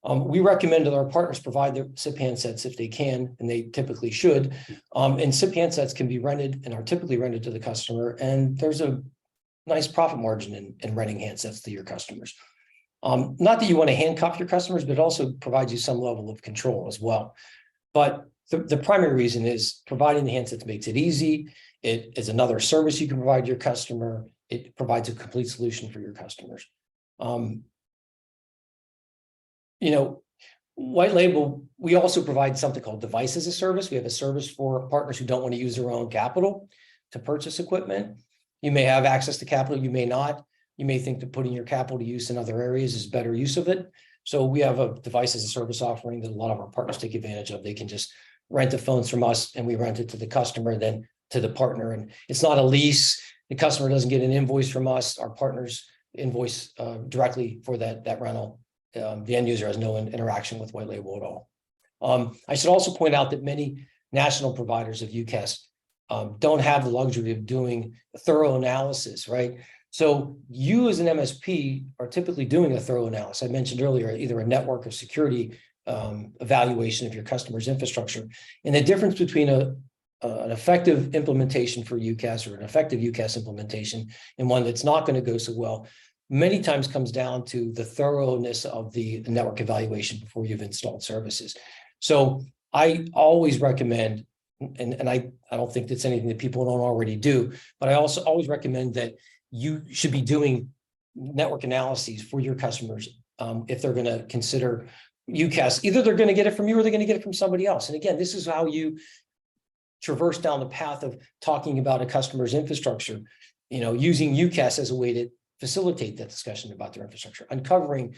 We recommend that our partners provide their SIP handsets if they can, and they typically should. And SIP handsets can be rented and are typically rented to the customer. And there's a nice profit margin in renting handsets to your customers. Not that you want to handcuff your customers, but it also provides you some level of control as well. But the primary reason is providing the handsets makes it easy. It is another service you can provide your customer. It provides a complete solution for your customers. White label, we also provide something called device as a service. We have a service for partners who don't want to use their own capital to purchase equipment. You may have access to capital, you may not. You may think that putting your capital to use in other areas is better use of it. So we have a device as a service offering that a lot of our partners take advantage of. They can just rent the phones from us and we rent it to the customer, then to the partner. And it's not a lease. The customer doesn't get an invoice from us. Our partners invoice directly for that rental. The end user has no interaction with white label at all. I should also point out that many national providers of UCaaS don't have the luxury of doing a thorough analysis, right? So you as an MSP are typically doing a thorough analysis. I mentioned earlier, either a network or security evaluation of your customer's infrastructure. And the difference between an effective implementation for UCaaS or an effective UCaaS implementation and one that's not going to go so well many times comes down to the thoroughness of the network evaluation before you've installed services. So I always recommend, and I don't think that's anything that people don't already do, but I also always recommend that you should be doing network analyses for your customers if they're going to consider UCaaS. Either they're going to get it from you or they're going to get it from somebody else. And again, this is how you traverse down the path of talking about a customer's infrastructure, using UCaaS as a way to facilitate that discussion about their infrastructure, uncovering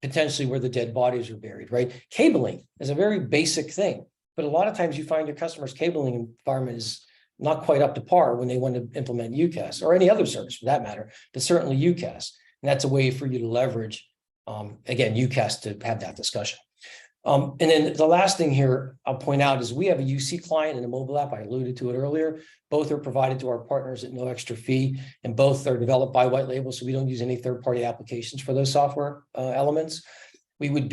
potentially where the dead bodies are buried, right? Cabling is a very basic thing, but a lot of times you find your customer's cabling environment is not quite up to par when they want to implement UCaaS or any other service for that matter, but certainly UCaaS. And that's a way for you to leverage, again, UCaaS to have that discussion. And then the last thing here I'll point out is we have a UC client and a mobile app. I alluded to it earlier. Both are provided to our partners at no extra fee, and both are developed by white label. So we don't use any third-party applications for those software elements. We would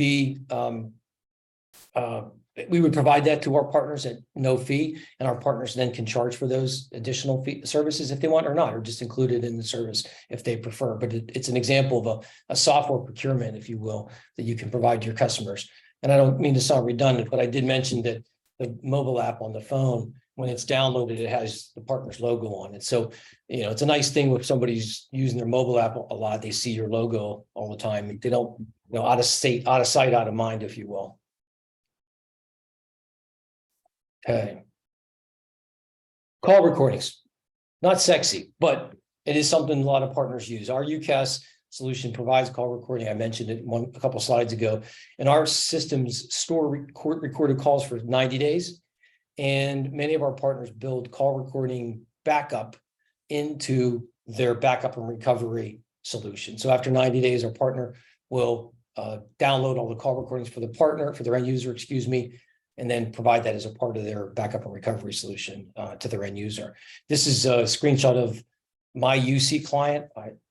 provide that to our partners at no fee, and our partners then can charge for those additional services if they want or not, or just include it in the service if they prefer. But it's an example of a software procurement, if you will, that you can provide to your customers. And I don't mean to sound redundant, but I did mention that the mobile app on the phone, when it's downloaded, it has the partner's logo on it. So, it's a nice thing if somebody's using their mobile app a lot, they see your logo all the time. They don't, out of sight, out of mind, if you will. Okay. Call recordings, not sexy, but it is something a lot of partners use. Our UCaaS solution provides call recording. I mentioned it a couple slides ago, and our systems store recorded calls for 90 days. And many of our partners build call recording backup into their backup and recovery solution. So after 90 days, our partner will download all the call recordings for their end user, and then provide that as a part of their backup and recovery solution to their end user. This is a screenshot of my UC client.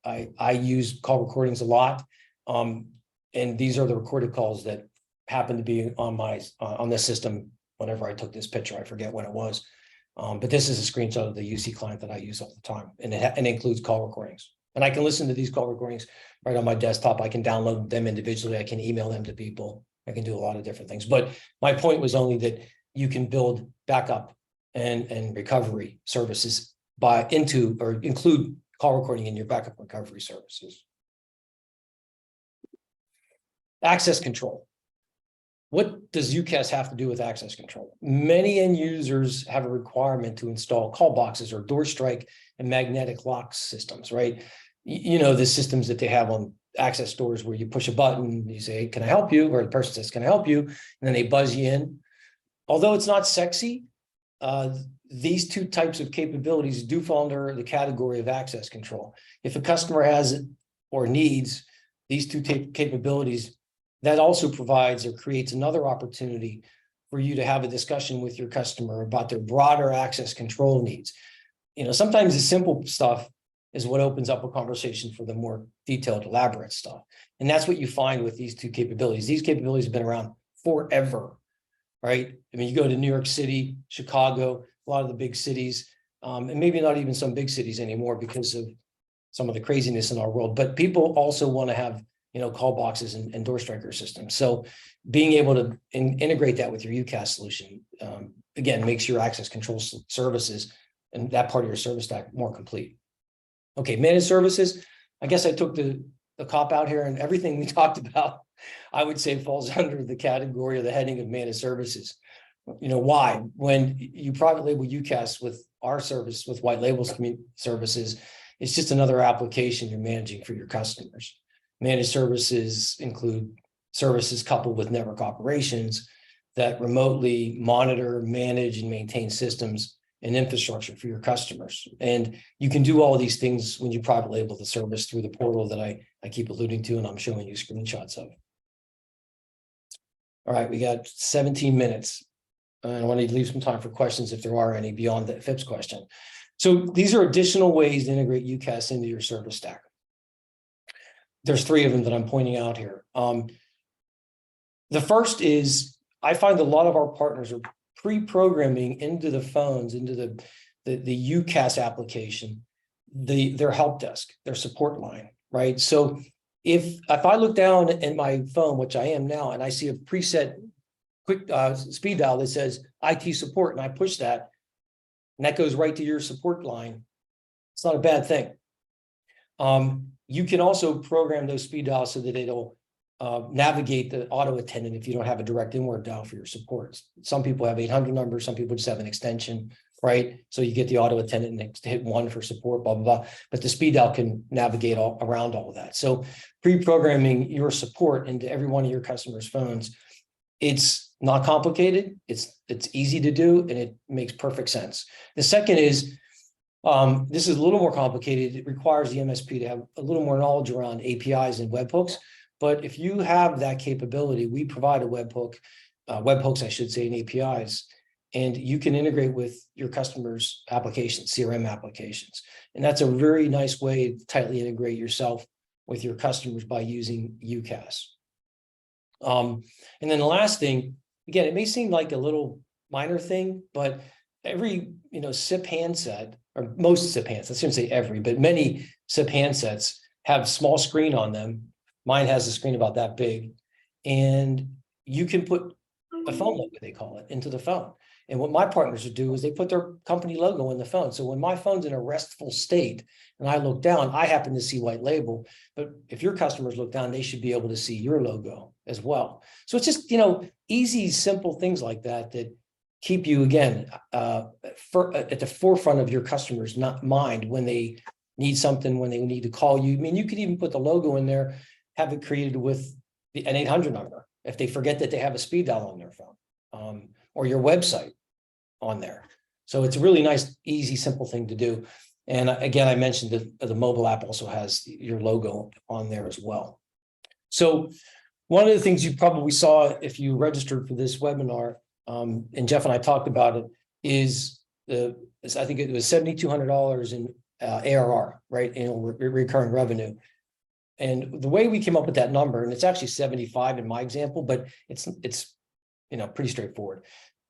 I use call recordings a lot. And these are the recorded calls that happen to be on this system whenever I took this picture. I forget when it was. But this is a screenshot of the UC client that I use all the time. And it includes call recordings. And I can listen to these call recordings right on my desktop. I can download them individually. I can email them to people. I can do a lot of different things. But my point was only that you can build backup and recovery services include call recording in your backup recovery services. Access control. What does UCaaS have to do with access control? Many end users have a requirement to install call boxes or door strike and magnetic lock systems, right? The systems that they have on access doors where you push a button, you say, can I help you? Or the person says, can I help you? And then they buzz you in. Although it's not sexy, these two types of capabilities do fall under the category of access control. If a customer has it or needs these two capabilities, that also provides or creates another opportunity for you to have a discussion with your customer about their broader access control needs. Sometimes the simple stuff is what opens up a conversation for the more detailed, elaborate stuff. And that's what you find with these two capabilities. These capabilities have been around forever, right? I mean, you go to New York City, Chicago, a lot of the big cities, and maybe not even some big cities anymore because of some of the craziness in our world, but people also want to have, call boxes and door striker systems. So being able to integrate that with your UCaaS solution, again, makes your access control services and that part of your service stack more complete. Okay, managed services. I guess I took the cop out here, and everything we talked about, I would say falls under the category or the heading of managed services. Why? When you private label UCaaS with our service, with white labels services, it's just another application you're managing for your customers. Managed services include services coupled with network operations that remotely monitor, manage, and maintain systems and infrastructure for your customers. And you can do all of these things when you private label the service through the portal that I keep alluding to, and I'm showing you screenshots of. All right, we got 17 minutes. And I want to leave some time for questions if there are any beyond the FIPS question. So these are additional ways to integrate UCaaS into your service stack. There's 3 of them that I'm pointing out here. The first is, I find a lot of our partners are pre-programming into the phones, into the UCaaS application, their help desk, their support line, right? So if I look down at my phone, which I am now, and I see a preset quick speed dial that says IT support, and I push that, and that goes right to your support line, it's not a bad thing. You can also program those speed dials so that it'll navigate the auto attendant if you don't have a direct inward dial for your supports. Some people have 800 numbers, some people just have an extension, right? So you get the auto attendant and hit 1 for support, blah, blah, blah. But the speed dial can navigate around all of that. So pre-programming your support into every one of your customers' phones, it's not complicated. It's easy to do, and it makes perfect sense. The second is, this is a little more complicated. It requires the MSP to have a little more knowledge around APIs and webhooks. But if you have that capability, we provide a webhooks, I should say, and APIs, and you can integrate with your customers' applications, CRM applications. And that's a very nice way to tightly integrate yourself with your customers by using UCaaS. And then the last thing, again, it may seem like a little minor thing, but every, SIP handset, or most SIP handsets, I shouldn't say every, but many SIP handsets have small screen on them. Mine has a screen about that big, and you can put a phone logo, they call it, into the phone. And what my partners would do is they put their company logo in the phone. So when my phone's in a restful state and I look down, I happen to see white label, but if your customers look down, they should be able to see your logo as well. So it's just, easy, simple things like that keep you, again, at the forefront of your customers' mind when they need something, when they need to call you. I mean, you could even put the logo in there, have it created with an 800 number if they forget that they have a speed dial on their phone, or your website on there. So it's a really nice, easy, simple thing to do. And again, I mentioned that the mobile app also has your logo on there as well. So one of the things you probably saw if you registered for this webinar, and Jeff and I talked about it, is I think it was $7,200 in ARR, right? Recurring revenue. And the way we came up with that number, and it's actually 75 in my example, but it's pretty straightforward.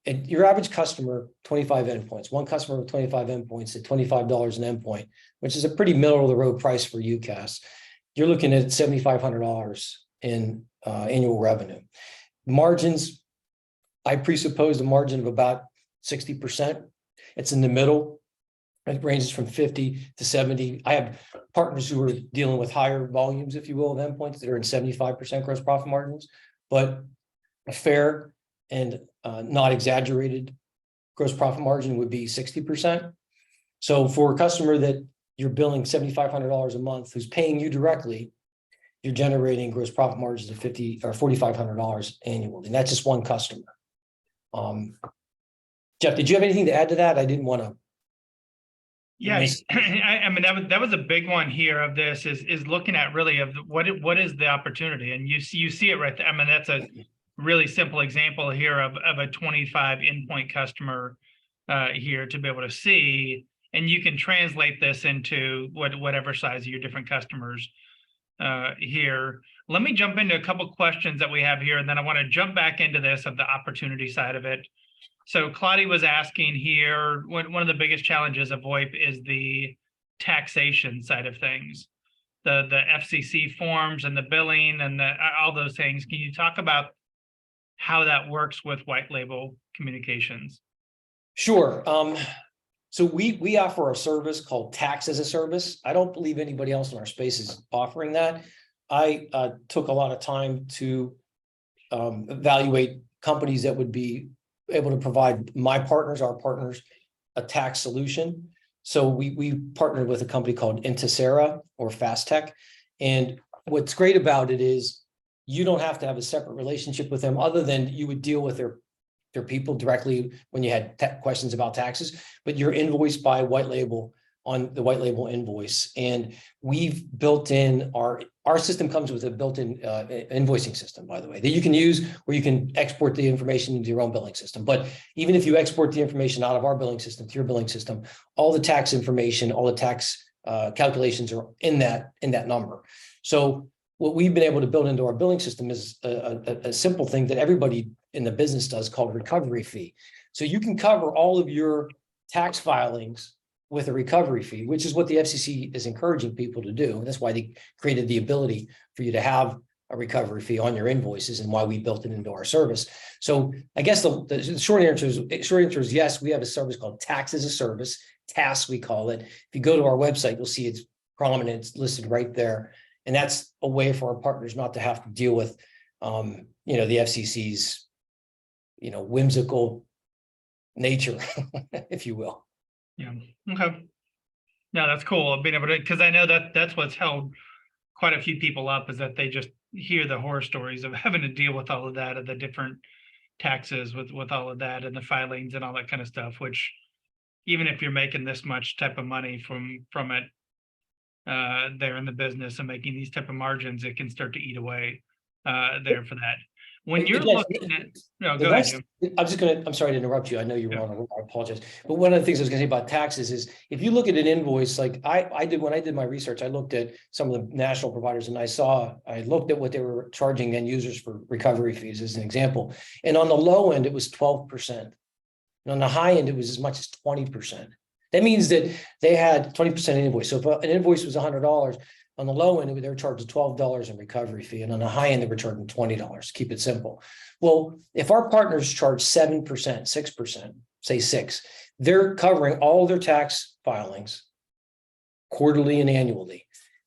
And your average customer, 25 endpoints, one customer with 25 endpoints at $25 an endpoint, which is a pretty middle of the road price for UCaaS. You're looking at $7,500 in annual revenue. Margins, I presuppose a margin of about 60%. It's in the middle. It ranges from 50 to 70. I have partners who are dealing with higher volumes, if you will, of endpoints that are in 75% gross profit margins, but a fair and not exaggerated gross profit margin would be 60%. So for a customer that you're billing $7,500 a month, who's paying you directly, you're generating gross profit margins of $50 or $4,500 annually. And that's just one customer. Jeff, did you have anything to add to that? I didn't want to. Yeah, I mean, that was a big one here of this is looking at really of what is the opportunity, and you see it right there. I mean, that's a really simple example here of a 25 endpoint customer here to be able to see, and you can translate this into whatever size of your different customers here. Let me jump into a couple questions that we have here, and then I want to jump back into this of the opportunity side of it. So Claudia was asking here, one of the biggest challenges of VoIP is the taxation side of things, the FCC forms and the billing and all those things. Can you talk about how that works with white label communications? Sure. So we offer a service called Tax as a Service. I don't believe anybody else in our space is offering that. I took a lot of time to evaluate companies that would be able to provide our partners, a tax solution. So we partnered with a company called Intisera or Fastech. And what's great about it is you don't have to have a separate relationship with them, other than you would deal with their people directly when you had questions about taxes, but you're invoiced by white label on the white label invoice. And we've built in our system comes with a built-in invoicing system, by the way, that you can use where you can export the information into your own billing system. But even if you export the information out of our billing system to your billing system, all the tax information, all the tax calculations are in that number. So what we've been able to build into our billing system is a simple thing that everybody in the business does called recovery fee. So you can cover all of your tax filings with a recovery fee, which is what the FCC is encouraging people to do. And that's why they created the ability for you to have a recovery fee on your invoices, and why we built it into our service. So I guess the short answer is yes, we have a service called Tax as a Service, TAS we call it. If you go to our website, you'll see it's prominent, it's listed right there. And that's a way for our partners not to have to deal with, the FCC's, whimsical nature, if you will. Yeah. Okay. No, that's cool. Being able to, because I know that's what's held quite a few people up, is that they just hear the horror stories of having to deal with all of that, of the different taxes with all of that and the filings and all that kind of stuff, which even if you're making this much type of money from it, there in the business and making these type of margins, it can start to eat away there for that. When you're Yes, looking at, no, the go ahead, nice, Jim. I'm sorry to interrupt you. I know you were Yeah. on a roll, I apologize. But one of the things I was gonna say about taxes is if you look at an invoice, like I did, when I did my research, I looked at some of the national providers and I looked at what they were charging end users for recovery fees as an example. And on the low end, it was 12%. And on the high end, it was as much as 20%. That means that they had 20% invoice. So if an invoice was $100, on the low end, they were charging $12 in recovery fee, and on the high end, they were charging $20. Keep it simple. Well, if our partners charge 7%, 6%, say 6%, they're covering all their tax filings quarterly and annually,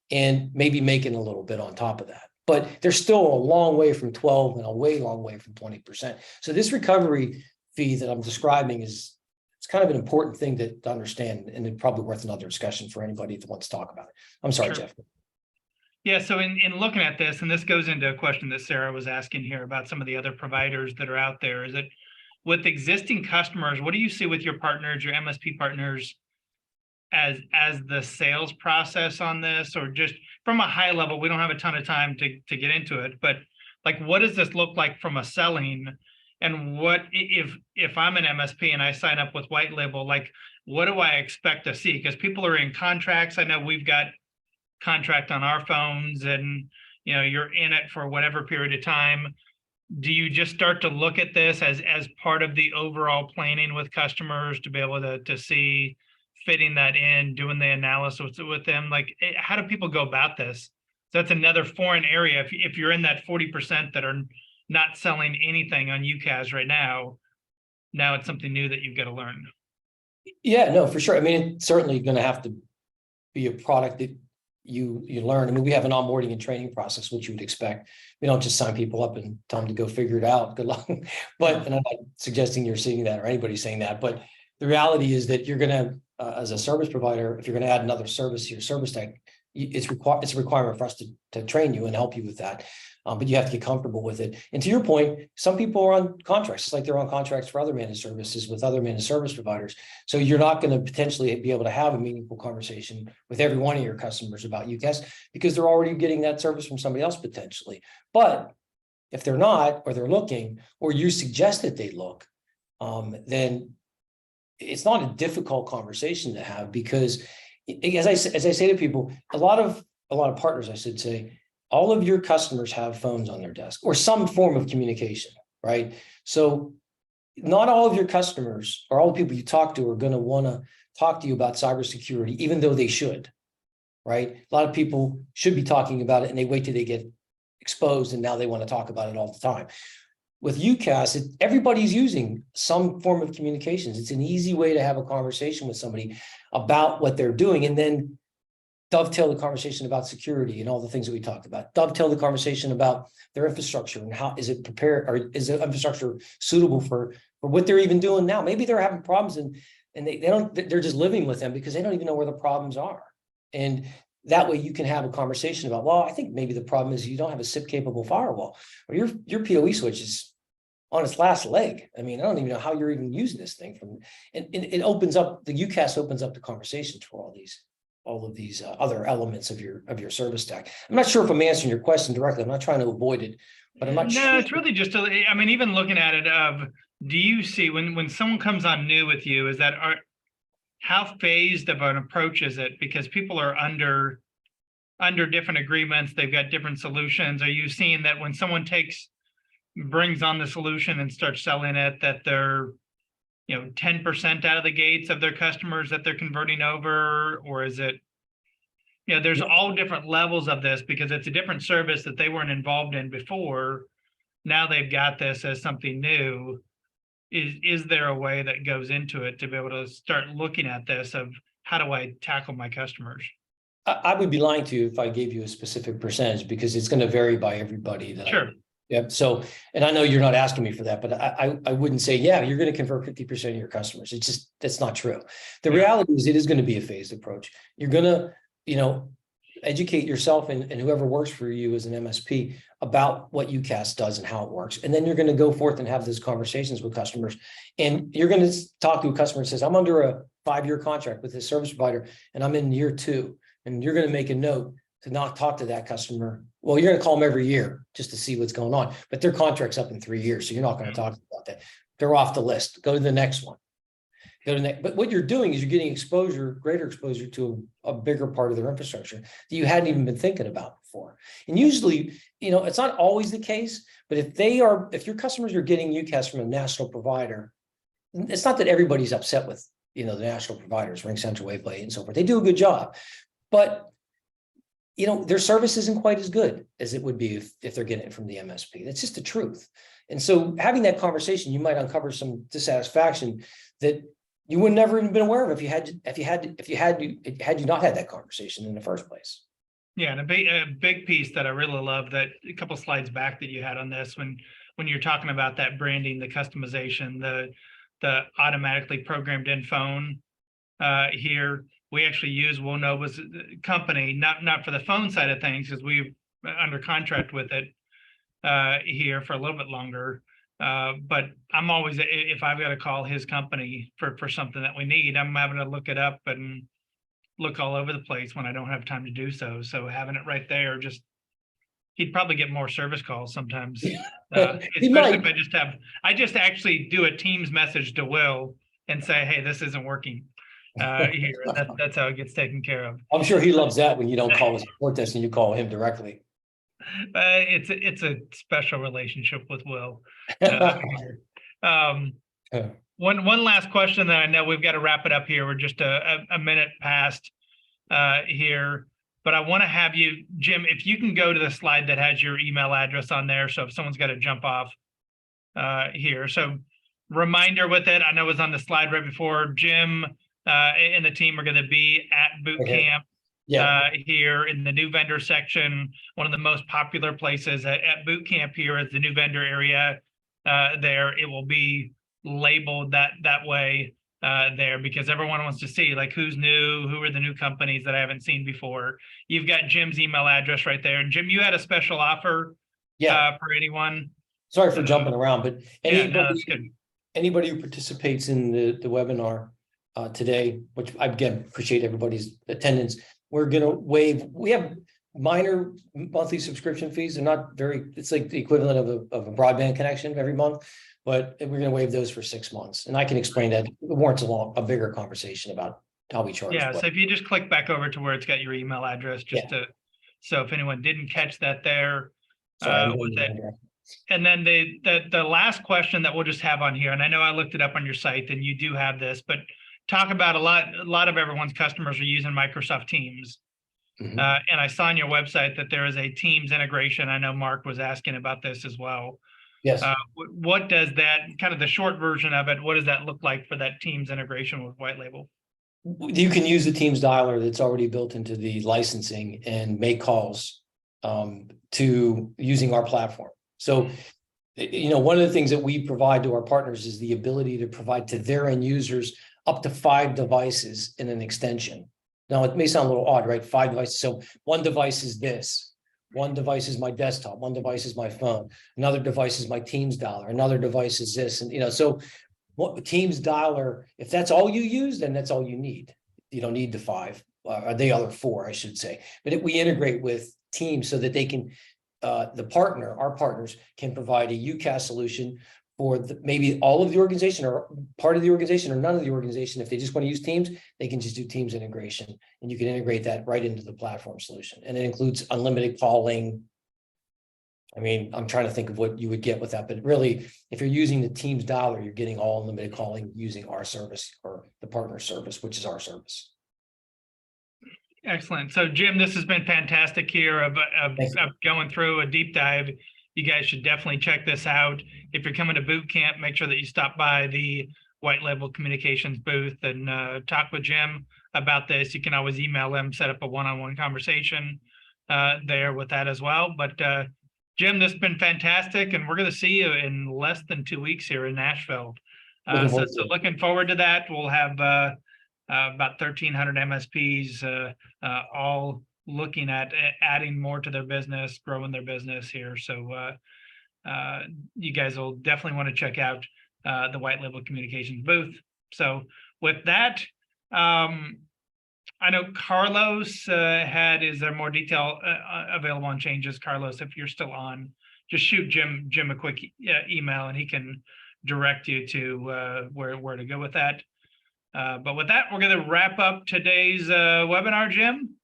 and maybe making a little bit on top of that. But they're still a long way from 12 and a way long way from 20%. So this recovery fee that I'm describing it's kind of an important thing to understand, and it's probably worth another discussion for anybody that wants to talk about it. I'm sorry, Sure. Jeff. Yeah, so in looking at this, and this goes into a question that Sarah was asking here about some of the other providers that are out there, is that with existing customers, what do you see with your partners, your MSP partners, as the sales process on this, or just from a high level? We don't have a ton of time to get into it, but like, what does this look like from a selling? And what if I'm an MSP and I sign up with white label, like, what do I expect to see? Because people are in contracts. I know we've got contract on our phones, and you're in it for whatever period of time. Do you just start to look at this as part of the overall planning with customers to be able to see fitting that in, doing the analysis with them? Like, how do people go about this? So that's another foreign area. If you're in that 40% that are not selling anything on UCaaS right now it's something new that you've got to learn. Yeah, no, for sure. I mean, it's certainly going to have to be a product that you learn. I mean, we have an onboarding and training process, which you would expect. We don't just sign people up and tell them to go figure it out. Good luck. But, and I'm not suggesting you're seeing that or anybody's saying that, but the reality is that you're going to, as a service provider, if you're going to add another service to your service tech, it's a requirement for us to train you and help you with that. But you have to get comfortable with it. And to your point, some people are on contracts, just like they're on contracts for other managed services with other managed service providers. So you're not going to potentially be able to have a meaningful conversation with every one of your customers about UCaaS because they're already getting that service from somebody else potentially. But if they're not, or they're looking, or you suggest that they look, then it's not a difficult conversation to have, because as I say to people, a lot of partners, I should say, all of your customers have phones on their desk or some form of communication, right? So not all of your customers or all the people you talk to are going to want to talk to you about cybersecurity, even though they should, right? A lot of people should be talking about it and they wait till they get exposed and now they want to talk about it all the time. With UCaaS, everybody's using some form of communications. It's an easy way to have a conversation with somebody about what they're doing, and then dovetail the conversation about security and all the things that we talked about. Dovetail the conversation about their infrastructure and how is it prepared, or is the infrastructure suitable for what they're even doing now? Maybe they're having problems and they're just living with them because they don't even know where the problems are. And that way you can have a conversation about, well, I think maybe the problem is you don't have a SIP capable firewall, or your PoE switch is on its last leg. I mean, I don't even know how you're even using this thing and it opens up, the UCaaS opens up the conversations for all of these other elements of your service stack. I'm not sure if I'm answering your question directly. I'm not trying to avoid it, but I'm not sure. No, it's really just, I mean, even looking at it do you see when someone comes on new with you, how phased of an approach is it? Because people are under different agreements, they've got different solutions. Are you seeing that when someone brings on the solution and starts selling it, that they're 10% out of the gates of their customers that they're converting over? Or is it, there's all different levels of this because it's a different service that they weren't involved in before. Now they've got this as something new. Is there a way that goes into it to be able to start looking at this of how do I tackle my customers? I would be lying to you if I gave you a specific percentage, because it's going to vary by everybody. Sure. Yep. So, and I know you're not asking me for that, but I wouldn't say, yeah, you're going to convert 50% of your customers. It's just, that's not true. The reality is it is going to be a phased approach. You're going to, educate yourself and whoever works for you as an MSP about what UCaaS does and how it works. And then you're going to go forth and have those conversations with customers. And you're going to talk to a customer that says, I'm under a 5-year contract with this service provider and I'm in year 2. And you're going to make a note to not talk to that customer. Well, you're going to call them every year just to see what's going on, but their contract's up in 3 years. So you're not going to talk about that. They're off the list. Go to the next one. Go to next. But what you're doing is you're getting exposure, greater exposure to a bigger part of their infrastructure that you hadn't even been thinking about before. And usually, it's not always the case, but if your customers are getting UCaaS from a national provider, it's not that everybody's upset with, the national providers, RingCentral, Waveplay, and so forth. They do a good job, but their service isn't quite as good as it would be if they're getting it from the MSP. That's just the truth. And so having that conversation, you might uncover some dissatisfaction that you would never even been aware of if you had not had that conversation in the first place. Yeah, and a big piece that I really love, that a couple slides back that you had on this, when you're talking about that branding, the customization, the automatically programmed in phone here. We actually use Wonova's company, not for the phone side of things, because we're under contract with it here for a little bit longer. But I'm always, if I've got to call his company for something that we need, I'm having to look it up and look all over the place when I don't have time to do so. So having it right there, he'd probably get more service calls sometimes. Especially if I just actually do a Teams message to Will and say, hey, this isn't working here. That's how it gets taken care of. I'm sure he loves that when you don't call his support desk and you call him directly. It's a special relationship with Will. One last question that I know we've got to wrap it up here. We're just a minute past here, but I want to have you, Jim, if you can go to the slide that has your email address on there. So if someone's got to jump off here. So reminder with it, I know it was on the slide right before. Jim and the team are going to be at boot camp. Here in the new vendor section. One of the most popular places at boot camp here is the new vendor area. There it will be labeled that way there, because everyone wants to see like who's new, who are the new companies that I haven't seen before. You've got Jim's email address right there. And Jim, you had a special offer for anyone. Sorry for jumping around, but anybody who participates in the webinar today, which I again appreciate everybody's attendance. We're going to waive, we have minor monthly subscription fees. They're not very, it's like the equivalent of a broadband connection every month, but we're going to waive those for 6 months. And I can explain that. It warrants a bigger conversation about how we charge. Yeah. So if you just click back over to where it's got your email address, so if anyone didn't catch that there, with it. And then the last question that we'll just have on here, and I know I looked it up on your site and you do have this, but talk about a lot of everyone's customers are using Microsoft Teams. And I saw on your website that there is a Teams integration. I know Mark was asking about this as well. Yes. What does that, kind of the short version of it, what does that look like for that Teams integration with White Label? You can use the Teams dialer that's already built into the licensing and make calls to using our platform. So, one of the things that we provide to our partners is the ability to provide to their end users up to 5 devices in an extension. Now, it may sound a little odd, right? 5 devices. So one device is this. One device is my desktop. One device is my phone. Another device is my Teams dialer. Another device is this. And, so what Teams dialer, if that's all you use, then that's all you need. You don't need the 5, or the other 4, I should say. But we integrate with Teams so that they can, our partners can provide a UCaaS solution for maybe all of the organization or part of the organization or none of the organization. If they just want to use Teams, they can just do Teams integration, and you can integrate that right into the platform solution. And it includes unlimited calling. I mean, I'm trying to think of what you would get with that, but really, if you're using the Teams dialer, you're getting all unlimited calling using our service or the partner service, which is our service. Excellent. So Jim, this has been fantastic here of going through a deep dive. You guys should definitely check this out. If you're coming to boot camp, make sure that you stop by the White Label Communications booth and talk with Jim about this. You can always email him, set up a one-on-one conversation there with that as well. But Jim, this has been fantastic, and we're going to see you in less than 2 weeks here in Nashville. So looking forward to that. We'll have about 1,300 MSPs all looking at adding more to their business, growing their business here. So you guys will definitely want to check out the White Label Communications booth. So with that, I know Carlos is there more detail available on changes? Carlos, if you're still on, just shoot Jim a quick email and he can direct you to where to go with that. But with that, we're going to wrap up today's webinar, Jim.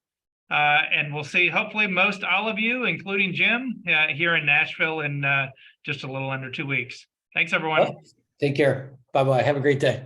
And we'll see hopefully most all of you, including Jim, here in Nashville in just a little under 2 weeks. Thanks, everyone. Take care. Bye-bye. Have a great day.